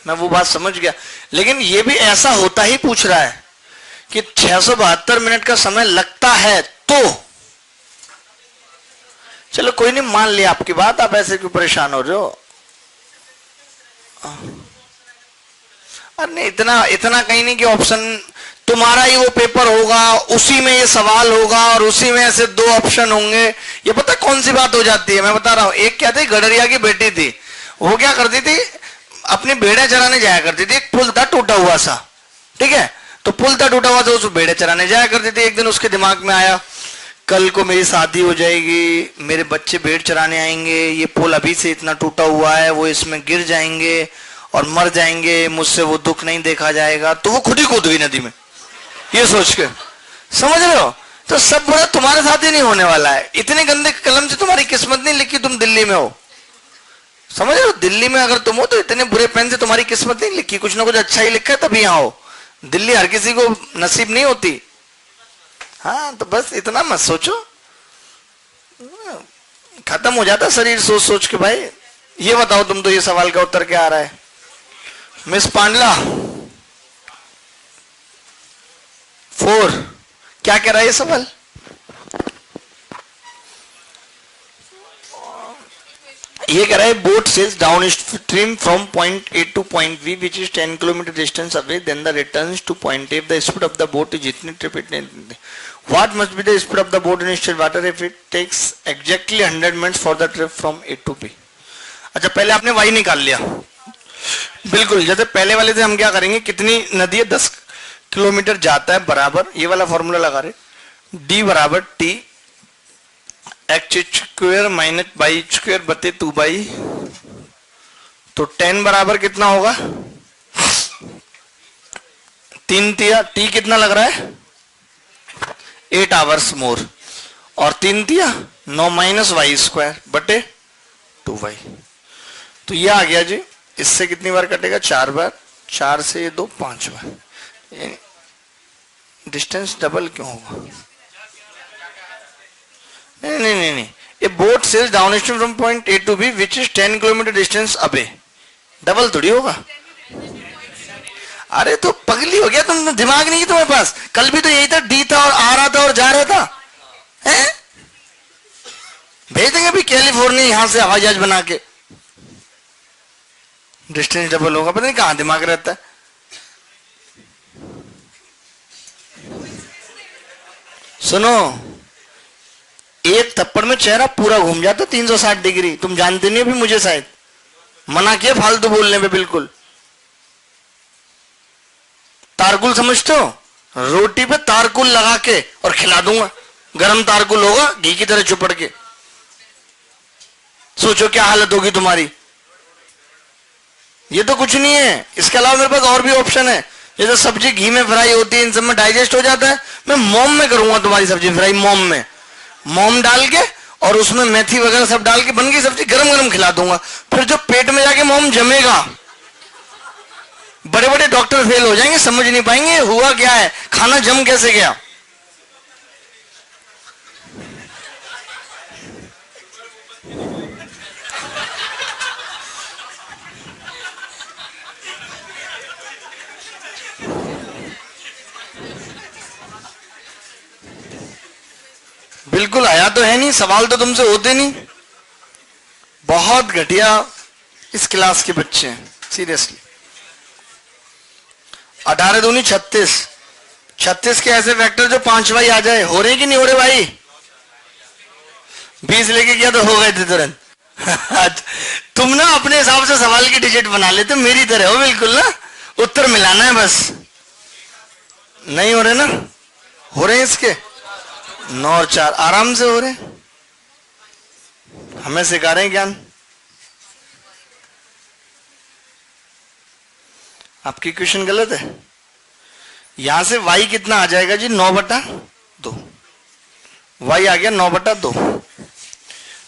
Speaker 2: मैं वो बात समझ गया, लेकिन ये भी ऐसा होता ही पूछ रहा है कि 672 मिनट का समय लगता है तो, चलो कोई नहीं, मान लिया आपकी बात, आप ऐसे क्यों परेशान हो रहे हो? अरे नहीं, इतना कहीं नहीं कि ऑप्शन तुम्हारा ही वो पेपर होगा, उसी में ये सवाल होगा और उसी में ऐसे दो ऑप्शन होंगे। ये पता कौन सी बात हो जाती है, मैं बता रहा हूं। एक क्या थी, गडरिया की बेटी थी, वो क्या करती थी, अपनी भेड़ें चराने जाया करती थी। एक पुल था टूटा हुआ सा, ठीक है, तो पुल था टूटा हुआ था, उस भेड़ें चराने जाया करती थी। एक दिन उसके दिमाग में आया, कल को मेरी शादी हो जाएगी, मेरे बच्चे भेड़ चराने आएंगे, ये पुल अभी से इतना टूटा हुआ है, वो इसमें गिर जाएंगे और मर जाएंगे, मुझसे वो दुख नहीं देखा जाएगा। तो वो खुद ही कूद गई नदी में, ये सोच के। समझ रहे हो? तो सब बुरा तुम्हारे साथ ही नहीं होने वाला है। इतने गंदे कलम से तुम्हारी किस्मत नहीं लिखी, तुम दिल्ली में हो। समझ रहे हो? दिल्ली में अगर तुम हो तो इतने बुरे पेन से तुम्हारी किस्मत नहीं लिखी, कुछ ना कुछ अच्छा ही लिखा है तभी यहां हो। दिल्ली हर किसी को नसीब नहीं होती। हाँ, तो बस इतना मत सोचो, खत्म हो जाता शरीर सोच सोच के। भाई ये बताओ तुम तो, ये सवाल का उत्तर क्या आ रहा है? मिस पांडला 4 क्या कह रहा है ये सवाल? ये कह रहा है boat sails down stream from point A to point B which is 10 kilometre distance away, then the returns to point A, the speed of the boat is इतनी ट्रिप इतने, what must be the speed of the boat in still water if it takes exactly 100 minutes for the trip from A to B. अच्छा, पहले आपने Y निकाल लिया, बिल्कुल जैसे पहले वाले से हम क्या करेंगे, कितनी नदी है, 10 किलोमीटर जाता है, बराबर ये वाला फॉर्मूला लगा रहे, डी बराबर T x square minus by square बते 2 तो 10 बराबर कितना होगा, 3 तिया, टी कितना लग रहा है 8 आवर्स मोर, और 3 तिया 9 माइनस वाई स्क्वायर बटे 2y। तो ये आ गया जी। इससे कितनी बार कटेगा, 4 बार, 4 से 2 5 बार। डिस्टेंस डबल क्यों होगा? नहीं नहीं नहीं नहीं, ये boat sails down stream from point A to B which is 10 kilometre distance away, double थोड़ी होगा। अरे तो पगली हो गया तुम, दिमाग नहीं है तुम्हारे पास? कल भी तो यही था, डी था और आ रहा था और जा रहा था, हैं? भेज देंगे अभी कैलिफोर्निया यहां से हवाई जहाज बना के, डिस्टेंस डबल होगा। पता नहीं कहां दिमाग रहता है। सुनो, एक थप्पड़ में चेहरा पूरा घूम जाता 360 डिग्री। तुम जानते नहीं अभी, मुझे शायद मना किया फालतू बोलने पे। बिल्कुल तारकुल समझते हो? रोटी पे तारकुल लगा के और खिला दूंगा, गरम तारकुल होगा घी की तरह चुपड़ के। सोचो क्या हालत होगी तुम्हारी। ये तो कुछ नहीं है, इसके अलावा मेरे पास और भी ऑप्शन है। जैसे सब्जी घी में फ्राई होती है, इन सब में डाइजेस्ट हो जाता है। मैं मोम में करूंगा तुम्हारी सब्जी फ्राई, मोम में, मोम डाल के और उसमें मेथी वगैरह सब डाल के बन गई सब्जी, गरम गरम खिला दूंगा। फिर जो पेट में जाके मोम जमेगा, बड़े बड़े डॉक्टर फेल हो जाएंगे, समझ नहीं पाएंगे हुआ क्या है, खाना जम कैसे गया। बिल्कुल आया तो है नहीं, सवाल तो तुमसे होते नहीं। बहुत घटिया इस क्लास के बच्चे हैं, सीरियसली। 18 दूनी 36, 36 के ऐसे फैक्टर जो 5 भाई आ जाए, हो रहे कि नहीं हो रहे भाई? 20 लेके किया तो हो गए थे तुरंत। तुम ना अपने हिसाब से सवाल की डिजिट बना लेते, मेरी तरह हो बिल्कुल ना, उत्तर मिलाना है बस। नहीं हो रहे ना? हो रहे हैं इसके 9 और 4 आराम से हो रहे हैं। हमें सिखा रहे हैं ज्ञान। आपकी क्वेश्चन गलत है। यहां से y कितना आ जाएगा जी, 9/2। y आ गया 9/2।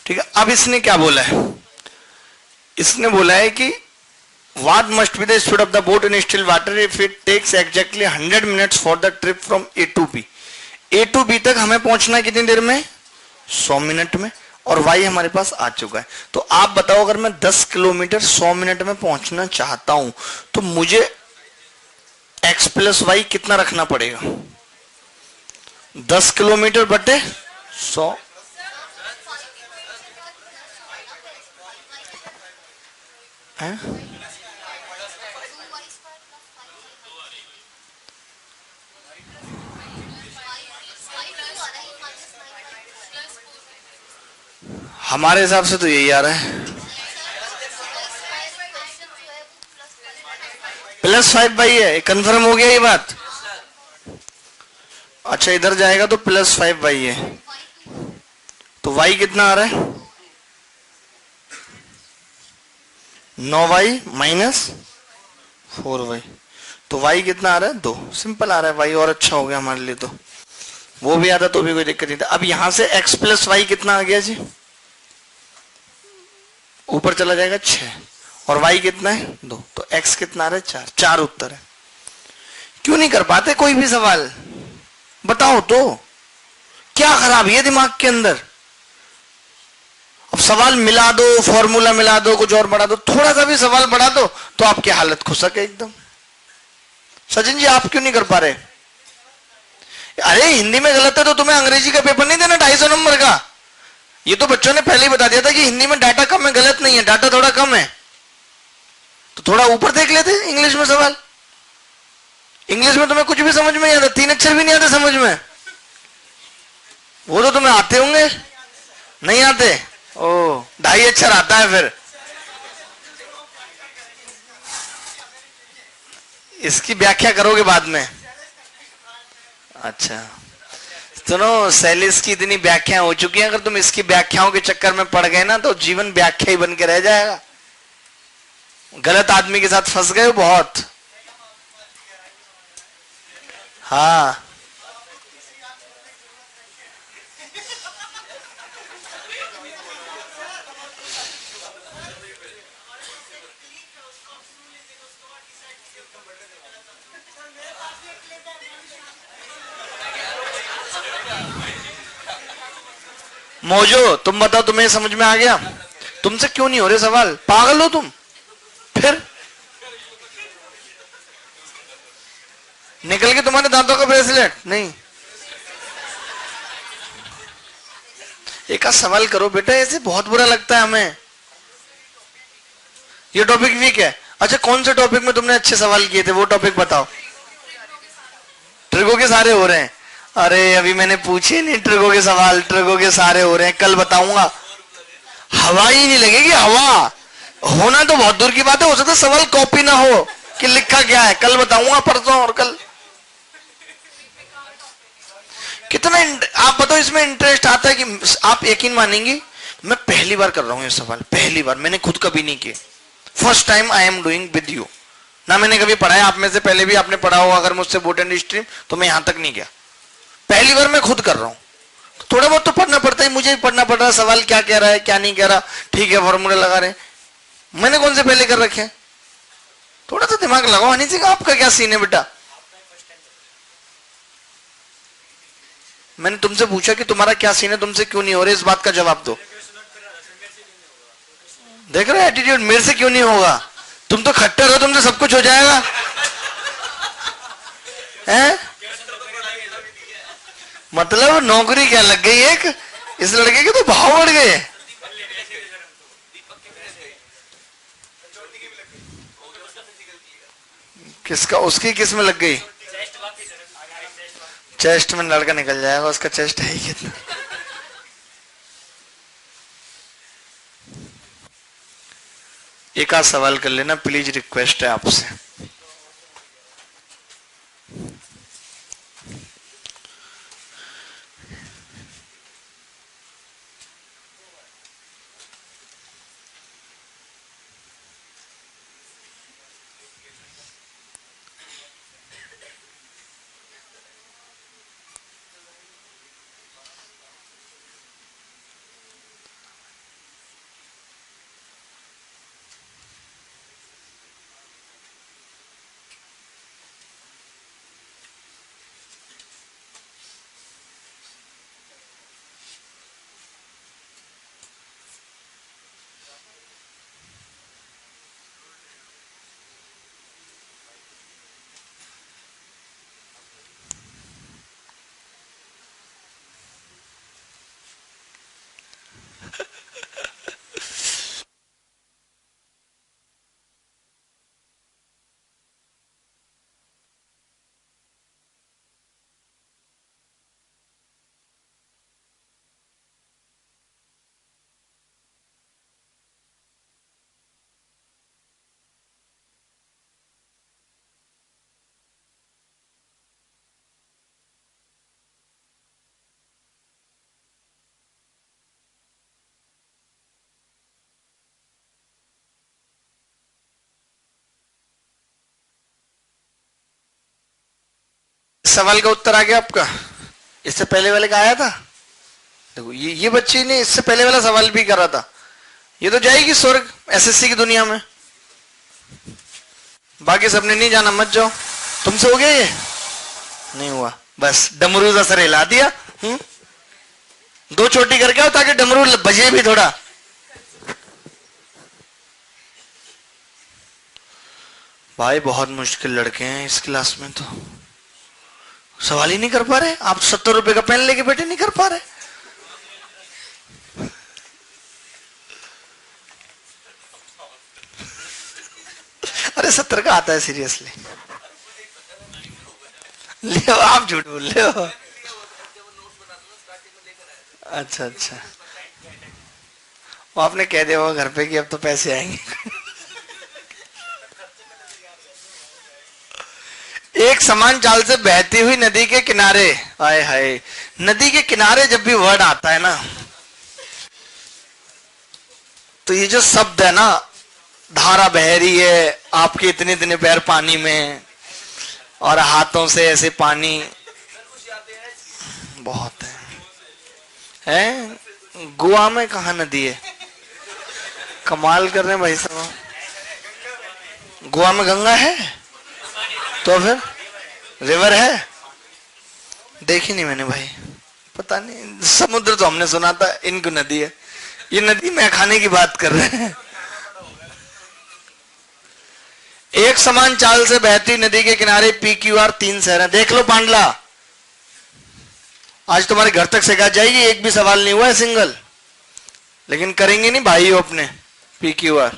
Speaker 2: ठीक है, अब इसने क्या बोला है? इसने बोला है कि what must be the speed of the boat in still water if it takes exactly 100 minutes for the trip from A to B। A to B तक हमें पहुंचना कितनी देर में? 100 मिनट में, और y हमारे पास आ चुका है। तो आप बताओ, अगर मैं 10 किलोमीटर 100 मिनट में पहुंचना चाहता हूं तो मुझे x प्लस वाई कितना रखना पड़ेगा? 10 किलोमीटर बटे 100। हमारे हिसाब से तो यही आ रहा है, +5 है, कंफर्म हो गया ये बात। अच्छा इधर जाएगा तो +5 है, तो y कितना आ रहा है, 9y - 4y, तो y कितना आ रहा है, 2। सिंपल आ रहा है y, और अच्छा हो गया हमारे लिए, तो वो भी आता तो भी कोई दिक्कत नहीं था। अब यहां से x + y कितना आ गया जी, ऊपर चला जाएगा 6, और y कितना है 2, तो x कितना आ रहा है 4। 4 उत्तर है। क्यों नहीं कर पाते कोई भी सवाल, बताओ तो क्या खराबी है दिमाग के अंदर। अब सवाल मिला दो, फॉर्मूला मिला दो, कुछ और बढ़ा दो, थोड़ा सा भी सवाल बढ़ा दो तो आपकी हालत खुशक है एकदम। सचिन जी आप क्यों नहीं कर पा रहे? अरे हिंदी में गलत है तो तुम्हें अंग्रेजी का पेपर नहीं देना 250 नंबर का। ये तो बच्चों ने पहले ही बता दिया था कि हिंदी में डाटा कम है, गलत नहीं है, डाटा थोड़ा कम है, तो थोड़ा ऊपर देख लेते इंग्लिश में सवाल। इंग्लिश में तुम्हें कुछ भी समझ में नहीं आता, 3 अक्षर भी नहीं आते समझ में, वो तो तुम्हें आते होंगे, नहीं आते? ओ 2.5 अक्षर आता है, फिर इसकी व्याख्या करोगे बाद में। अच्छा सुनो, सैलिस की इतनी व्याख्या हो चुकी है, अगर तुम इसकी व्याख्याओं के चक्कर में पड़ गए ना तो जीवन व्याख्या ही बन के रह जाएगा। गलत आदमी के साथ फंस गए हो बहुत। हाँ मोजो, तुम बताओ तुम्हें समझ में आ गया? तुमसे क्यों नहीं हो रहे सवाल, पागल हो तुम? फिर निकल के तुम्हारे दांतों का ब्रेसलेट नहीं। एक आध सवाल करो बेटा, ऐसे बहुत बुरा लगता है हमें। ये टॉपिक वीक है। अच्छा कौन से टॉपिक में तुमने अच्छे सवाल किए थे, वो टॉपिक बताओ। ट्रिगो के सारे हो रहे हैं? अरे अभी मैंने पूछे नहीं ट्रिगो के सवाल, ट्रिगो के सारे हो रहे हैं, कल बताऊंगा। हवा ही नहीं लगेगी, हवा होना तो बहुत दूर की बात है, हो सकता है सवाल कॉपी ना हो कि लिखा क्या है, कल बताऊंगा, परसों और कल। कितना आप बताओ इसमें इंटरेस्ट आता है कि आप यकीन मानेंगे, मैं पहली बार कर रहा हूं ये सवाल, पहली बार, मैंने खुद कभी नहीं किए, first time I am doing with you. ना मैंने कभी पढ़ा है, आप में से पहले भी आपने पढ़ा होगा अगर मुझसे बोट एंड स्ट्रीम, तो मैं यहां तक नहीं गया, पहली बार मैं खुद कर रहा हूं। तो थोड़ा बहुत तो पढ़ना पड़ता है, मुझे भी पढ़ना पड़ रहा है, सवाल क्या कह रहा है क्या नहीं कह रहा, ठीक है फॉर्मूले लगा रहे, मैंने कौन से पहले कर रखे हैं। थोड़ा सा दिमाग लगाओ। हनी सिंह आपका क्या सीन है बेटा? मैंने तुमसे पूछा कि तुम्हारा क्या सीन है, तुमसे क्यों नहीं हो रहे, इस बात का जवाब दो। देख रहे हो एटीट्यूड, मेरे से क्यों नहीं होगा, तुम तो खट्टर हो, तुमसे सब कुछ हो जाएगा है? मतलब नौकरी क्या लग गई एक, इस लड़के के तो भाव बढ़ गए। किसका, उसकी किस में लग गई? चेस्ट में लड़का निकल जाएगा, उसका चेस्ट है ही कितना। एक आध सवाल कर लेना प्लीज, रिक्वेस्ट है आपसे। सवाल का उत्तर आ गया आपका। इससे पहले वाले का आया था। देखो ये बच्ची ने इससे पहले वाला सवाल भी करा था। ये तो जाएगी स्वर्ग एसएससी की दुनिया में, बाकी सबने नहीं जाना, मत जाओ। तुमसे हो गया ये? नहीं हुआ, बस डमरू का सर हिला दिया। दो चोटी करके आओ ताकि डमरू बजे भी थोड़ा। भाई बहुत मुश्किल लड़के हैं इस क्लास में, तो सवाल ही नहीं कर पा रहे। आप 70 रुपए का पेन लेके बैठे नहीं कर पा रहे। अरे 70 का आता है सीरियसली। ले आप झूठ बोल रहे हो। अच्छा अच्छा, वो आपने कह दिया होगा घर पे कि अब तो पैसे आएंगे। एक समान चाल से बहती हुई नदी के किनारे, आए हाय, नदी के किनारे जब भी वर्ड आता है ना, तो ये जो शब्द है ना, धारा बह रही है आपके इतने इतने पैर पानी में और हाथों से ऐसे पानी, बहुत है। गोवा में कहा नदी है? कमाल कर रहे हैं भाई साहब। गोवा में गंगा है तो फिर रिवर है? देखी नहीं मैंने भाई, पता नहीं। समुद्र तो हमने सुना था, इनको नदी है। ये नदी में खाने की बात कर रहे हैं। एक समान चाल से बहती नदी के किनारे PQR 3 शहर है। देख लो पांडला, आज तुम्हारे घर तक सिखा जाएगी। एक भी सवाल नहीं हुआ है सिंगल, लेकिन करेंगे नहीं भाई अपने। PQR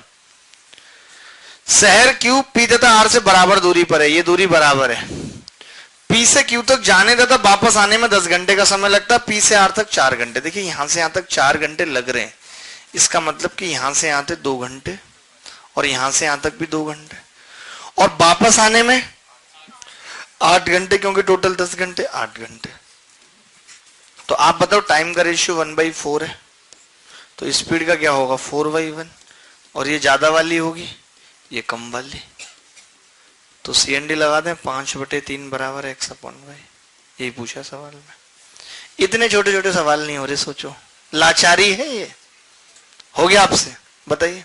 Speaker 2: शहर Q P तथा R से बराबर दूरी पर है। ये दूरी बराबर है। P से Q तक जाने तथा वापस आने में 10 घंटे का समय लगता है। P से R तक 4 घंटे। देखिए यहां से यहां तक 4 घंटे लग रहे हैं, इसका मतलब कि यहां से यहां तक 2 घंटे और यहां से यहां तक भी 2 घंटे, और वापस आने में 8 घंटे, क्योंकि टोटल 10 घंटे, 8 घंटे। तो आप बताओ टाइम का रेशियो 1/4 है, तो स्पीड का क्या होगा? 4/1। और ये ज्यादा वाली होगी, ये कम वाली, तो CND लगा दें। 5/3 बराबर x/y। यही पूछा सवाल में। इतने छोटे छोटे सवाल नहीं हो रहे, सोचो। लाचारी है ये। हो गया आपसे? बताइए।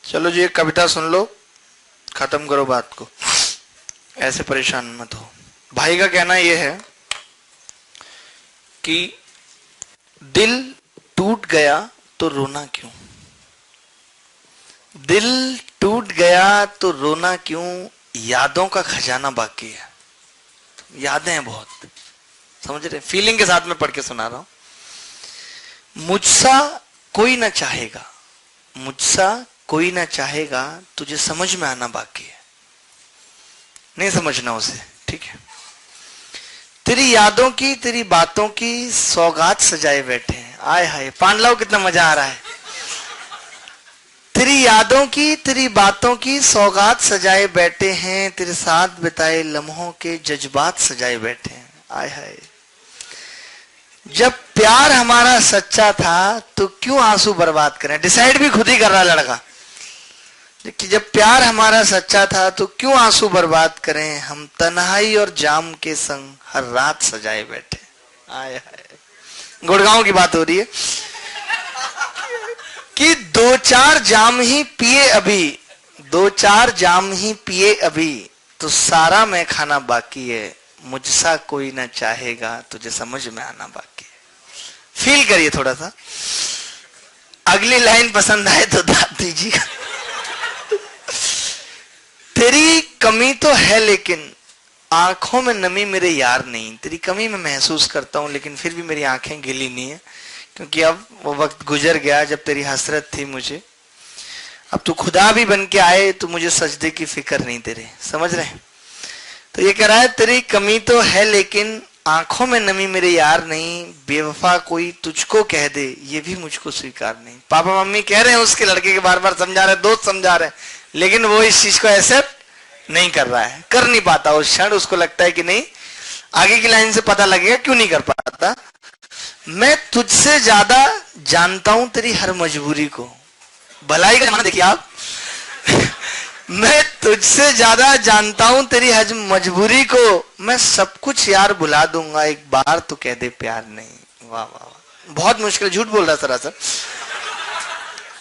Speaker 2: चलो जी, एक कविता सुन लो, खत्म करो बात को, ऐसे परेशान मत हो। भाई का कहना यह है कि दिल टूट गया तो रोना क्यों? दिल टूट गया तो रोना क्यों? यादों का खजाना बाकी है। यादें हैं बहुत, समझ रहे? फीलिंग के साथ में पढ़ के सुना रहा हूं। मुझसा कोई ना चाहेगा, मुझसा कोई ना चाहेगा, तुझे समझ में आना बाकी है। नहीं समझना उसे, ठीक है? तेरी यादों की, तेरी बातों की सौगात सजाए बैठे हैं। आय हाय, पांडलाओ कितना मजा आ रहा है। तेरी यादों की, तेरी बातों की सौगात सजाए बैठे हैं, तेरे साथ बिताए लम्हों के जज्बात सजाए बैठे हैं। आय हाय, जब प्यार हमारा सच्चा था तो क्यों आंसू बर्बाद करें? डिसाइड भी खुद ही कर रहा लड़का कि जब प्यार हमारा सच्चा था तो क्यों आंसू बर्बाद करें, हम तन्हाई और जाम के संग हर रात सजाए बैठे। आय हाय, गुड़गांव की बात हो रही है कि 2-4 जाम ही पिए अभी, 2-4 जाम ही पिए अभी, तो सारा मैं खाना बाकी है। मुझसा कोई ना चाहेगा, तुझे समझ में आना बाकी है। फील करिए थोड़ा सा। अगली लाइन पसंद आए तो दाद दीजिएगा। तेरी कमी तो है लेकिन आंखों में नमी मेरे यार नहीं। तेरी कमी मैं महसूस करता हूं, लेकिन फिर भी मेरी आंखें गिली नहीं है, क्योंकि अब वो वक्त गुजर गया जब तेरी हसरत थी मुझे। अब तू खुदा भी बन के आए तो मुझे सजदे की फिक्र नहीं तेरे। समझ रहे? तो ये कह रहा है तेरी कमी तो है लेकिन आंखों में नमी मेरे यार नहीं। बेवफा कोई तुझको कह दे, ये भी मुझको स्वीकार नहीं। पापा मम्मी कह रहे हैं उसके लड़के के, बार बार समझा रहे, दोस्त समझा रहे, लेकिन वो इस चीज को एक्सेप्ट नहीं कर रहा है, कर नहीं पाता। उस क्षण उसको लगता है कि नहीं, आगे की लाइन से पता लगेगा क्यों नहीं कर पाता। मैं तुझसे ज्यादा जानता हूं तेरी हर मजबूरी को। भलाई का जमाना देखिए आप। मैं तुझसे ज्यादा जानता हूं तेरी हर मजबूरी को, मैं सब कुछ यार भुला दूंगा, एक बार तो कह दे प्यार नहीं। वाह वाह वाह, बहुत मुश्किल, झूठ बोल रहा सरासर।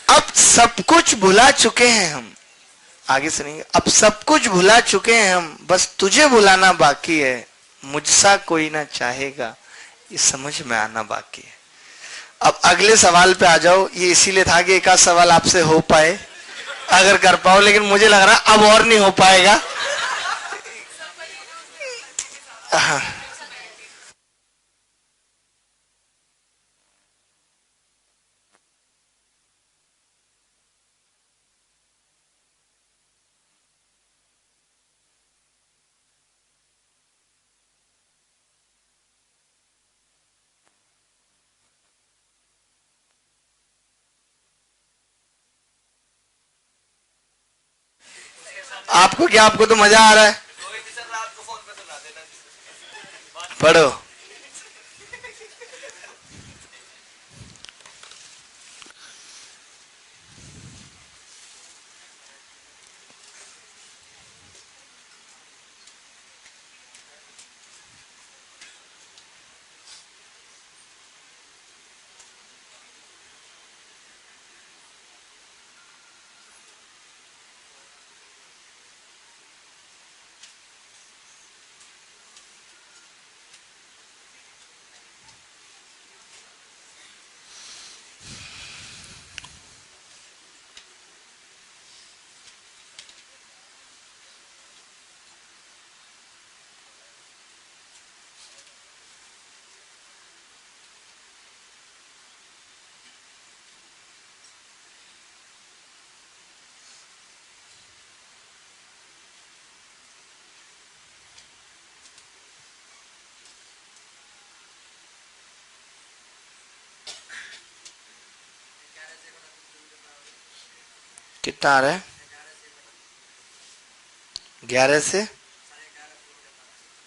Speaker 2: अब सब कुछ भुला चुके हैं हम, आगे सुनिए, अब सब कुछ भुला चुके हैं हम, बस तुझे भुलाना बाकी है, मुझसा कोई ना चाहेगा, ये समझ में आना बाकी है। अब अगले सवाल पे आ जाओ। ये इसीलिए था कि एक आध सवाल आपसे हो पाए, अगर कर पाओ, लेकिन मुझे लग रहा अब और नहीं हो पाएगा। हाँ। आपको क्या, आपको तो मजा आ रहा है, पढ़ो। कितना आ रहा है? 11 से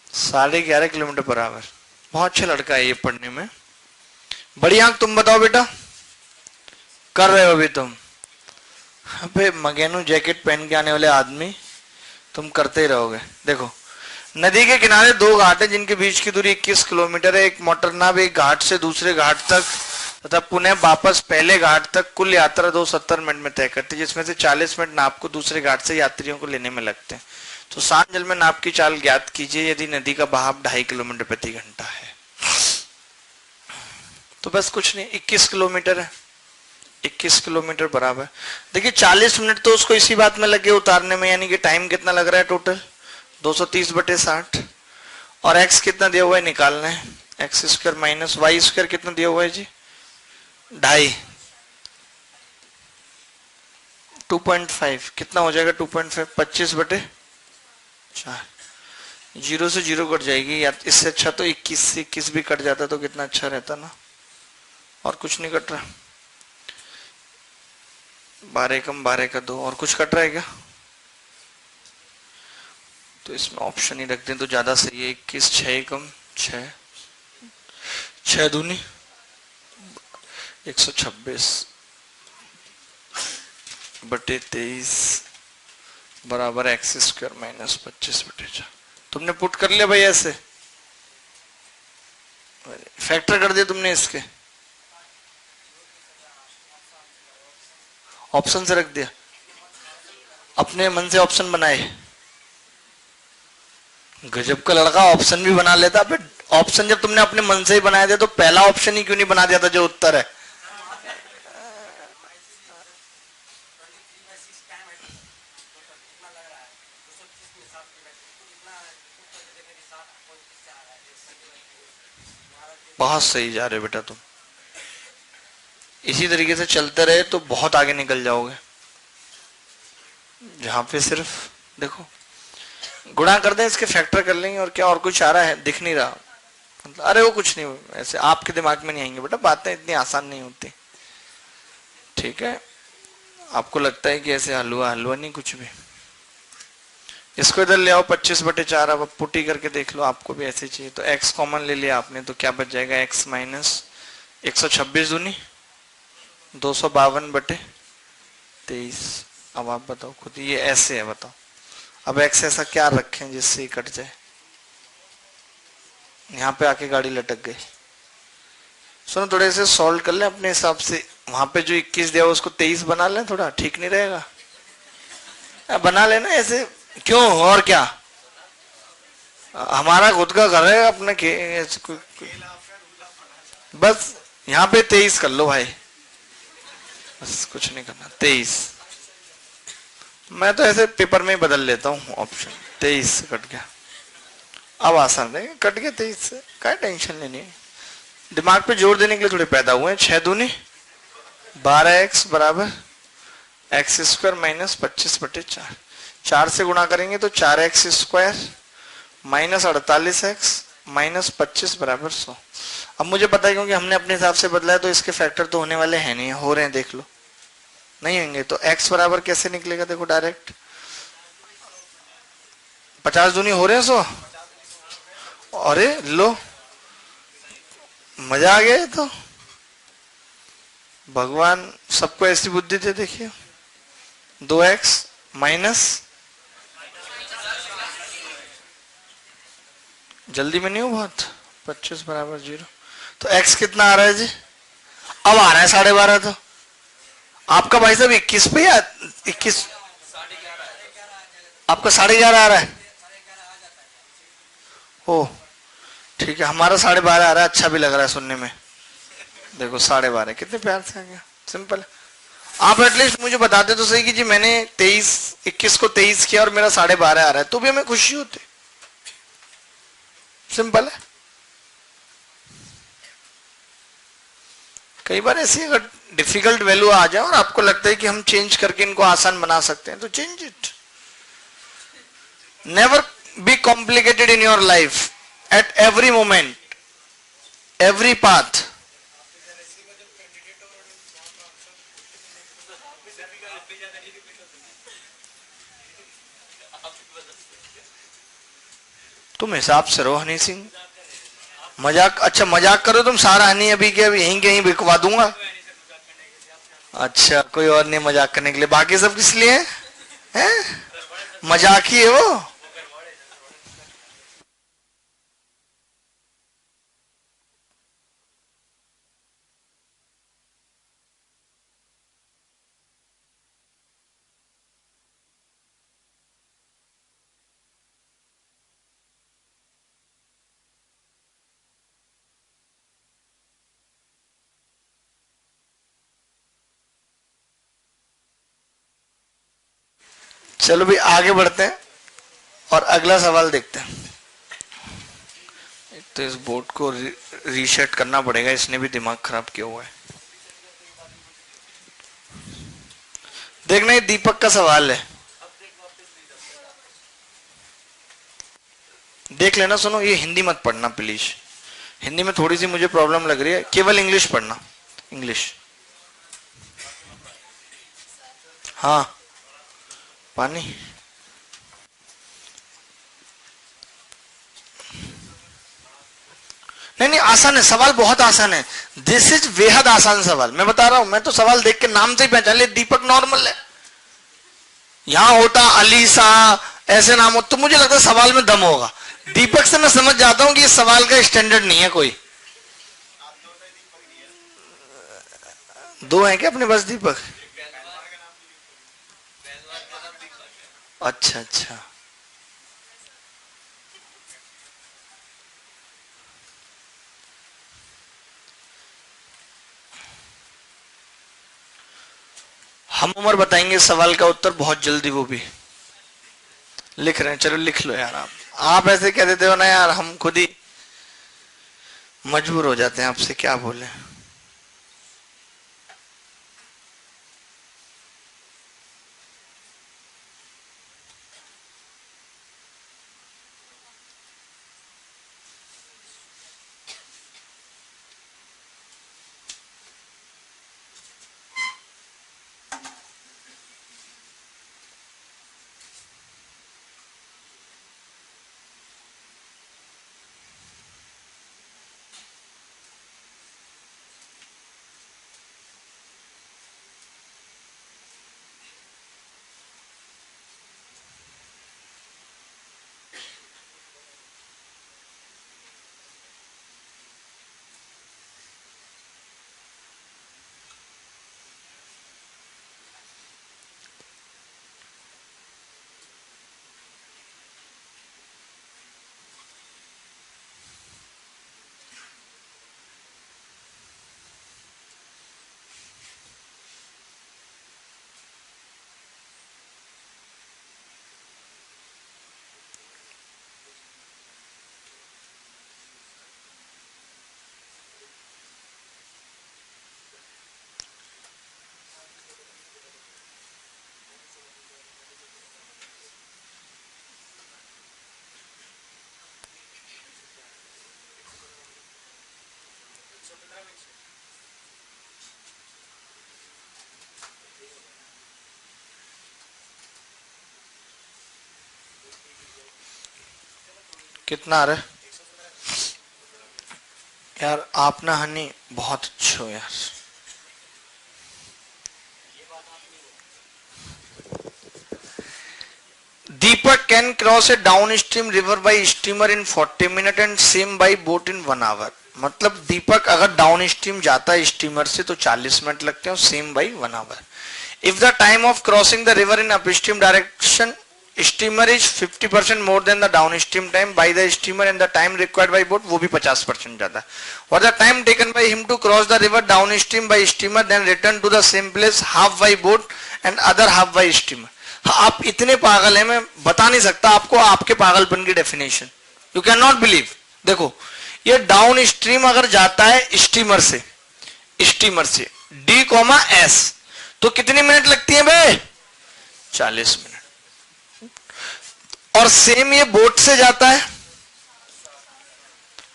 Speaker 2: 11.5 किलोमीटर पर आवर। बहुत अच्छा लड़का है ये पढ़ने में, बड़ी आंख। तुम बताओ बेटा, कर रहे हो अभी तुम? अबे मगेनू जैकेट पहन के आने वाले आदमी, तुम करते ही रहोगे। देखो, नदी के किनारे 2 घाट है जिनके बीच की दूरी 21 किलोमीटर है। एक मोटर नाव एक घाट से दूसरे घाट तक तथा पुनः वापस पहले घाट तक कुल यात्रा 270 मिनट में तय करती है, जिसमें से 40 मिनट नाव को दूसरे घाट से यात्रियों को लेने में लगते हैं। तो शांत जल में नाव की चाल ज्ञात कीजिए यदि नदी का बहाव 2.5 किलोमीटर प्रति घंटा है। तो बस कुछ नहीं, 21 किलोमीटर है, 21 किलोमीटर बराबर। देखिए 40 मिनट तो उसको इसी बात में लगे उतारने में, यानी कि टाइम कितना लग रहा है टोटल 230/60। और x कितना दिया हुआ है निकालना है, x square minus y square कितना दिया हुआ है जी 2.5, 2.5 कितना हो जाएगा 2.5, 25/4। 0 से 0 कट जाएगी, या इससे अच्छा तो 21 से 21 भी कट जाता तो कितना अच्छा रहता ना। और कुछ नहीं कट रहा, 12 कम 12 का 2, और कुछ कट रहा है क्या? तो इसमें ऑप्शन ही रख दें तो ज्यादा सही है। 21, 6 कम 6, 6 दूनी 126/23 बराबर एक्स स्क्वायर माइनस 25/4। तुमने पुट कर लिया भाई ऐसे, फैक्टर कर दिया तुमने इसके, ऑप्शन से रख दिया, अपने मन से ऑप्शन बनाए। गजब का लड़का, ऑप्शन भी बना लेता। फिर ऑप्शन जब तुमने अपने मन से ही बनाए थे तो पहला ऑप्शन ही क्यों नहीं बना दिया था जो उत्तर है? बहुत सही जा रहे बेटा तुम, इसी तरीके से चलते रहे तो बहुत आगे निकल जाओगे। जहां पे सिर्फ देखो गुणा कर दें, इसके फैक्टर कर लेंगे और क्या, और कुछ आ रहा है दिख नहीं रहा। अरे वो कुछ नहीं, ऐसे आपके दिमाग में नहीं आएंगे बेटा, बातें इतनी आसान नहीं होती। ठीक है, आपको लगता है कि ऐसे हलवा हलवा नहीं कुछ भी। इसको इधर ले आओ 25/4। अब पुटी करके देख लो, आपको भी ऐसे चाहिए तो x कॉमन ले लिया आपने तो क्या बच जाएगा, x माइनस 126 दूनी 252/23। अब आप बताओ खुद, ये ऐसे है बताओ। अब x ऐसा क्या रखें जिससे ही कट जाए। यहाँ पे आके गाड़ी लटक गई। सुनो थोड़े से सॉल्व कर ले अपने हिसाब से। वहां पे जो 21 दिया उसको 23 बना लें, थोड़ा ठीक नहीं रहेगा? बना लेना ऐसे। क्यों, और क्या, हमारा खुद का घर है अपने बस यहाँ पे 23 कर लो भाई, बस कुछ नहीं करना। 23 मैं तो ऐसे पेपर में ही बदल लेता हूँ ऑप्शन। 23 से कट गया। अब आसान है, कट गया 23 से, क्या टेंशन लेनी है। दिमाग पे जोर देने के लिए थोड़े पैदा हुए हैं। 6 दूनी 12x बराबर x² माइनस 25/4। 4 से गुणा करेंगे तो 4x² माइनस 48x माइनस 25 बराबर 100। अब मुझे पता है क्योंकि हमने अपने हिसाब से बदला है तो इसके फैक्टर तो होने वाले हैं नहीं, हो रहे हैं देख लो, नहीं होंगे तो x बराबर कैसे निकलेगा, देखो डायरेक्ट 50 दूनी हो रहे हैं 100। अरे लो, मजा आ गया ये तो, भगवान सबको ऐसी बुद्धि दे। देखिए 2x माइनस, जल्दी में नहीं हो बहुत, 25 बराबर 0। तो x कितना आ रहा है जी, अब आ रहा है 12.5। तो आपका भाई साहब 21 पे या 21, आपका 11.5 आ रहा है। ओ ठीक है, हमारा 12.5 आ रहा है, अच्छा भी लग रहा है सुनने में। देखो 12.5 कितने प्यार से आ गया, सिंपल है। आप एटलीस्ट मुझे बताते तो सही कि जी मैंने 21 को 23 किया और मेरा 12.5 आ रहा है, तो भी हमें खुशी होती। सिंपल है। कई बार ऐसी अगर डिफिकल्ट वैल्यू आ जाए और आपको लगता है कि हम चेंज करके इनको आसान बना सकते हैं तो change it. Never be complicated in your life at every moment, every path. तुम हिसाब से रहो हनी सिंह, मजाक, अच्छा मजाक करो तुम सारा हनी अभी के अभी यहीं कहीं बिकवा दूंगा। अच्छा कोई और नहीं मजाक करने के लिए, बाकी सब किस लिए है? मजाक ही है वो। चलो भी आगे बढ़ते हैं और अगला सवाल देखते हैं। एक तो इस बोर्ड को रीसेट करना पड़ेगा, इसने भी दिमाग खराब किया हुआ है। देखना ये दीपक का सवाल है, देख लेना। सुनो ये हिंदी मत पढ़ना प्लीज, हिंदी में थोड़ी सी मुझे प्रॉब्लम लग रही है, केवल इंग्लिश पढ़ना, इंग्लिश। हाँ पानी, नहीं नहीं आसान है सवाल, बहुत आसान है। दिस इज बेहद आसान सवाल, मैं बता रहा हूं। मैं तो सवाल देख के नाम से ही पहचान लिया, दीपक नॉर्मल है। यहां होता अलीसा ऐसे नाम हो तो मुझे लगता है सवाल में दम होगा। दीपक से मैं समझ जाता हूं कि इस सवाल का स्टैंडर्ड नहीं है कोई। दो हैं क्या अपने पास दीपक? अच्छा अच्छा, हम उम्र बताएंगे सवाल का उत्तर बहुत जल्दी, वो भी लिख रहे हैं। चलो लिख लो यार, आप ऐसे कह देते हो ना यार, हम खुद ही मजबूर हो जाते हैं आपसे क्या बोले। कितना आ रहा है यार? आप ना हनी बहुत अच्छे हो यार। Deepak can cross a downstream river by steamer in 40 minutes and same by boat in 1 hour। मतलब दीपक अगर डाउन स्ट्रीम जाता है स्टीमर से तो 40 मिनट लगते हैं, same by 1 hour. If the time of crossing the river in upstream direction steamer is 50% more than the down stream time by the steamer and the time required by boat, वो भी 50% ज्यादा है। और the time taken by him to cross the river down stream by steamer then return to the same place half by boat and other half by steamer. आप इतने पागल हैं, मैं बता नहीं सकता आपको आपके पागलपन की definition. You can not believe. देखो ये डाउन स्ट्रीम अगर जाता है स्टीमर से D,S तो कितनी मिनट लगती है बे? 40 मिनट। और सेम ये बोट से जाता है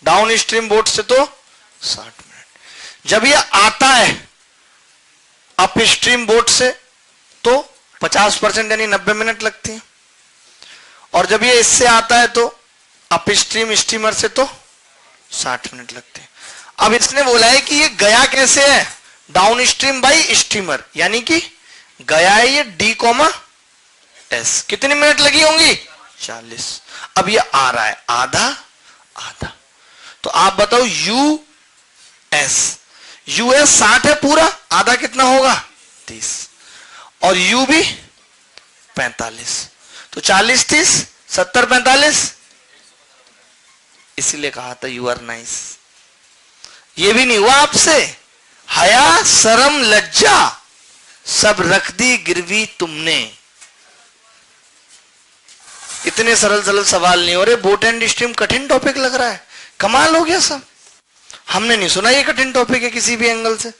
Speaker 2: डाउन स्ट्रीम बोट से तो 60 मिनट। जब ये आता है अप स्ट्रीम बोट से तो 50% यानी 90 मिनट लगती है। और जब ये इससे आता है तो अप स्ट्रीम स्टीमर से तो 60 मिनट लगते हैं। अब इसने बोला है कि ये गया कैसे है? डाउन स्ट्रीम बाई स्टीमर, यानी कि गया है ये D,S। कितनी मिनट लगी होंगी? 40। अब ये आ रहा है आधा आधा, तो आप बताओ US 60 है पूरा, आधा कितना होगा? 30। और U भी 45, तो 40 30 70 45। इसीलिए कहा था यू आर नाइस। ये भी नहीं हुआ आपसे, हया शर्म लज्जा सब रख दी गिरवी तुमने। इतने सरल सरल सवाल नहीं हो रहे। बोट एंड स्ट्रीम कठिन टॉपिक लग रहा है, कमाल हो गया सब। हमने नहीं सुना ये कठिन टॉपिक है किसी भी एंगल से।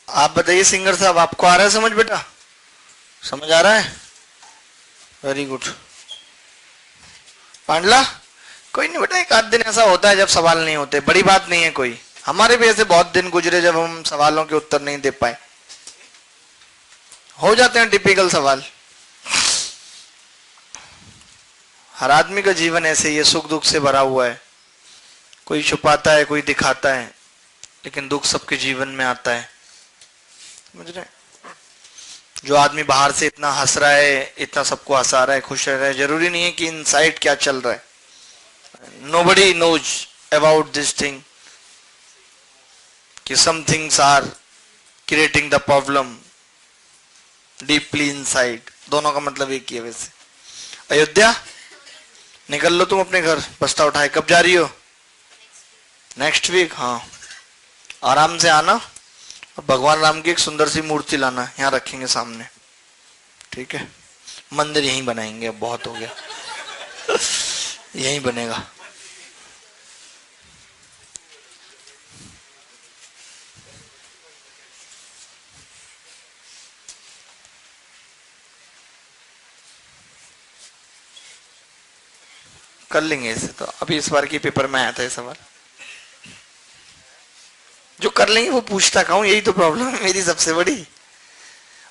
Speaker 2: आप बताइए सिंगर साहब, आपको आ रहा है समझ बेटा? समझ आ रहा है? Very good. पांडला कोई नहीं बेटा, एक आध दिन ऐसा होता है जब सवाल नहीं होते, बड़ी बात नहीं है कोई। हमारे भी ऐसे बहुत दिन गुजरे जब हम सवालों के उत्तर नहीं दे पाए। हो जाते हैं टिपिकल सवाल। हर आदमी का जीवन ऐसे ही है, सुख दुख से भरा हुआ है। कोई छुपाता है, कोई दिखाता है, लेकिन दुख सबके जीवन में आता है। समझ रहे? जो आदमी बाहर से इतना हंस रहा है, इतना सबको हंसा रहा है, खुश रह रहा है, जरूरी नहीं है कि इनसाइड क्या चल रहा है। Nobody knows about this thing कि some things are creating the problem deeply inside. दोनों का मतलब एक ही है। वैसे अयोध्या निकल लो तुम अपने घर, बस्ता उठाए। कब जा रही हो? Next week. हाँ, आराम से आना और भगवान राम की एक सुंदर सी मूर्ति लाना, यहाँ रखेंगे सामने, ठीक है? मंदिर यहीं बनाएंगे, अब बहुत हो गया। यहीं बनेगा। कर लेंगे इसे तो। अभी इस बार के पेपर में आया था ये सवाल। जो कर लेंगे वो पूछता कहूं, यही तो प्रॉब्लम है मेरी सबसे बड़ी।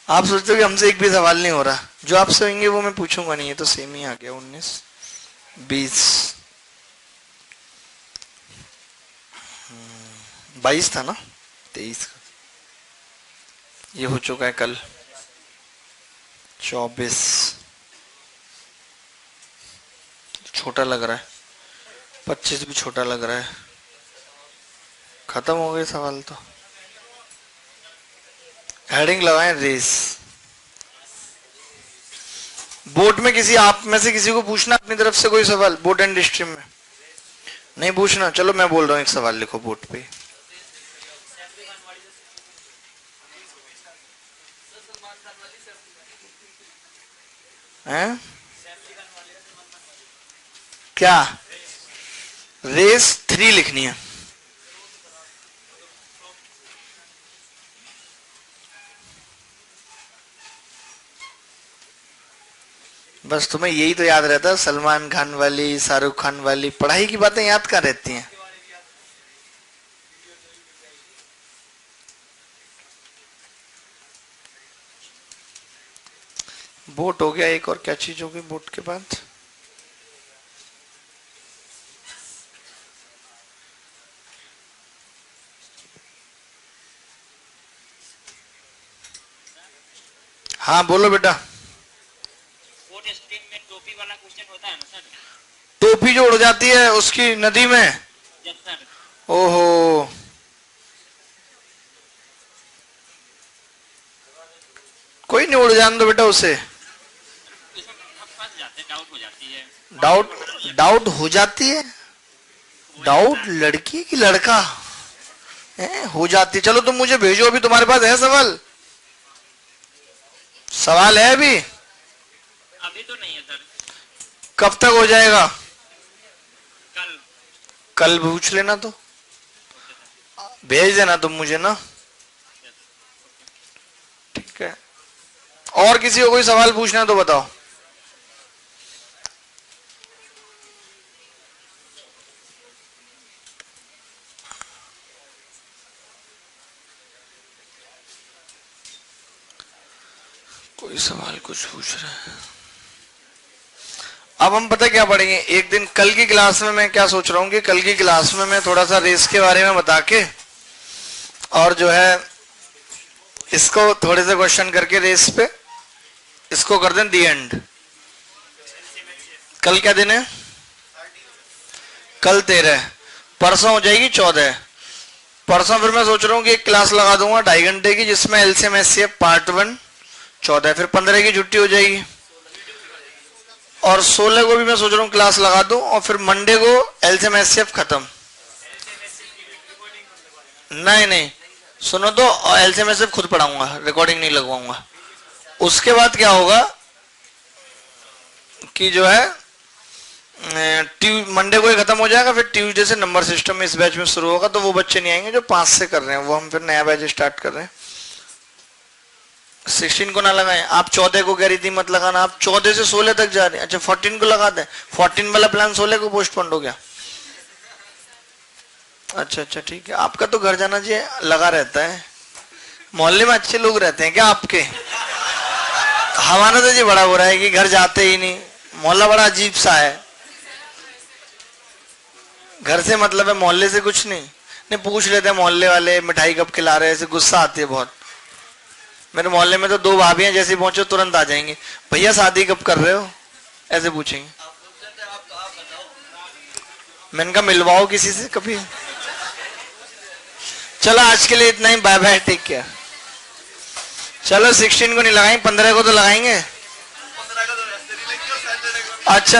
Speaker 2: आप सोचते हो कि हमसे एक भी सवाल नहीं हो रहा। जो आपसे होंगे वो मैं पूछूंगा नहीं। ये तो सेम ही आ गया। 19 20 22 था ना, 23 का ये हो चुका है कल। 24 छोटा लग रहा है, 25 भी छोटा लग रहा है। खत्म हो गए सवाल तो। हेडिंग लगाएं रेस। बोट में किसी आप में से किसी को पूछना अपनी तरफ से कोई सवाल बोट एंड स्ट्रीम में? नहीं पूछना। चलो मैं बोल रहा हूं, एक सवाल लिखो बोट पे। हैं? क्या रेस 3 लिखनी है? बस तुम्हें यही तो याद रहता है, सलमान खान वाली, शाहरुख खान वाली। पढ़ाई की बातें याद कहाँ रहती हैं? बोट हो गया एक, और क्या चीज होगी बोट के बाद? हाँ बोलो बेटा।
Speaker 3: बोट स्ट्रीम में टोपी वाला क्वेश्चन होता है ना सर?
Speaker 2: टोपी जो उड़ जाती है उसकी नदी में?
Speaker 3: Yes sir.
Speaker 2: ओहो, कोई नहीं, उड़ जाने दो बेटा उसे।
Speaker 3: इसमें फंस जाते हैं, डाउट हो जाती है।
Speaker 2: डाउट हो जाती है? डाउट लड़की की लड़का है हो जाती? चलो तुम मुझे भेजो, अभी तुम्हारे पास है सवाल? सवाल है अभी?
Speaker 3: अभी तो नहीं है सर।
Speaker 2: कब तक हो जाएगा?
Speaker 3: कल।
Speaker 2: कल पूछ लेना, तो भेज देना तुम मुझे ना। ठीक है, और किसी को कोई सवाल पूछना है तो बताओ। कोई सवाल कुछ पूछ रहा है? अब हम पता क्या पढ़ेंगे एक दिन, कल की क्लास में मैं क्या सोच रहा हूँ कि कल की क्लास में मैं थोड़ा सा रेस के बारे में बता के, और जो है इसको थोड़े से क्वेश्चन करके रेस पे इसको कर दें दी एंड। कल क्या दिन है? कल 13, परसों हो जाएगी 14। परसों फिर मैं सोच रहा हूँ कि एक क्लास लगा दूंगा 2.5 घंटे की, जिसमें एलसीएम एचसीएफ पार्ट 1 14, फिर 15 की छुट्टी हो जाएगी। और 16 को भी मैं सोच रहा हूँ क्लास लगा दूं, और फिर मंडे को एलसीएम एचसीएफ खत्म। नहीं सुनो तो, एलसीएम एचसीएफ खुद पढ़ाऊंगा, रिकॉर्डिंग नहीं लगवाऊंगा। उसके बाद क्या होगा कि जो है मंडे को ही खत्म हो जाएगा, फिर ट्यूसडे से नंबर सिस्टम इस बैच में शुरू होगा। तो वो बच्चे नहीं आएंगे जो 5 से कर रहे हैं, वो हम फिर नया बैच स्टार्ट कर रहे हैं। 16 को ना लगाएं आप, 14 को कह रही थी मत लगाना, आप 14 से 16 तक जा रहे हैं। अच्छा 14 को लगा दें, 14 वाला प्लान 16 को पोस्टपोन हो गया। अच्छा ठीक है, आपका तो घर जाना चाहिए लगा रहता है। मोहल्ले में अच्छे लोग रहते हैं क्या आपके? हमारा तो जी बड़ा हो रहा है कि घर जाते ही नहीं, मोहल्ला बड़ा अजीब सा है। घर से मतलब है, मोहल्ले से कुछ नहीं। नहीं पूछ लेते हैं मोहल्ले वाले मिठाई कब खिला रहे हैं, ऐसे गुस्सा आती है बहुत। मेरे मोहल्ले में तो 2 भाभियां जैसे पहुंचो तुरंत आ जाएंगे, भैया शादी कब कर रहे हो, ऐसे पूछेंगे। मैंने कहा मिलवाओ किसी से कभी। चलो आज के लिए इतना ही, बाय बाय, टेक केयर। चलो 16 को नहीं लगाएंगे, 15 को तो लगाएंगे। अच्छा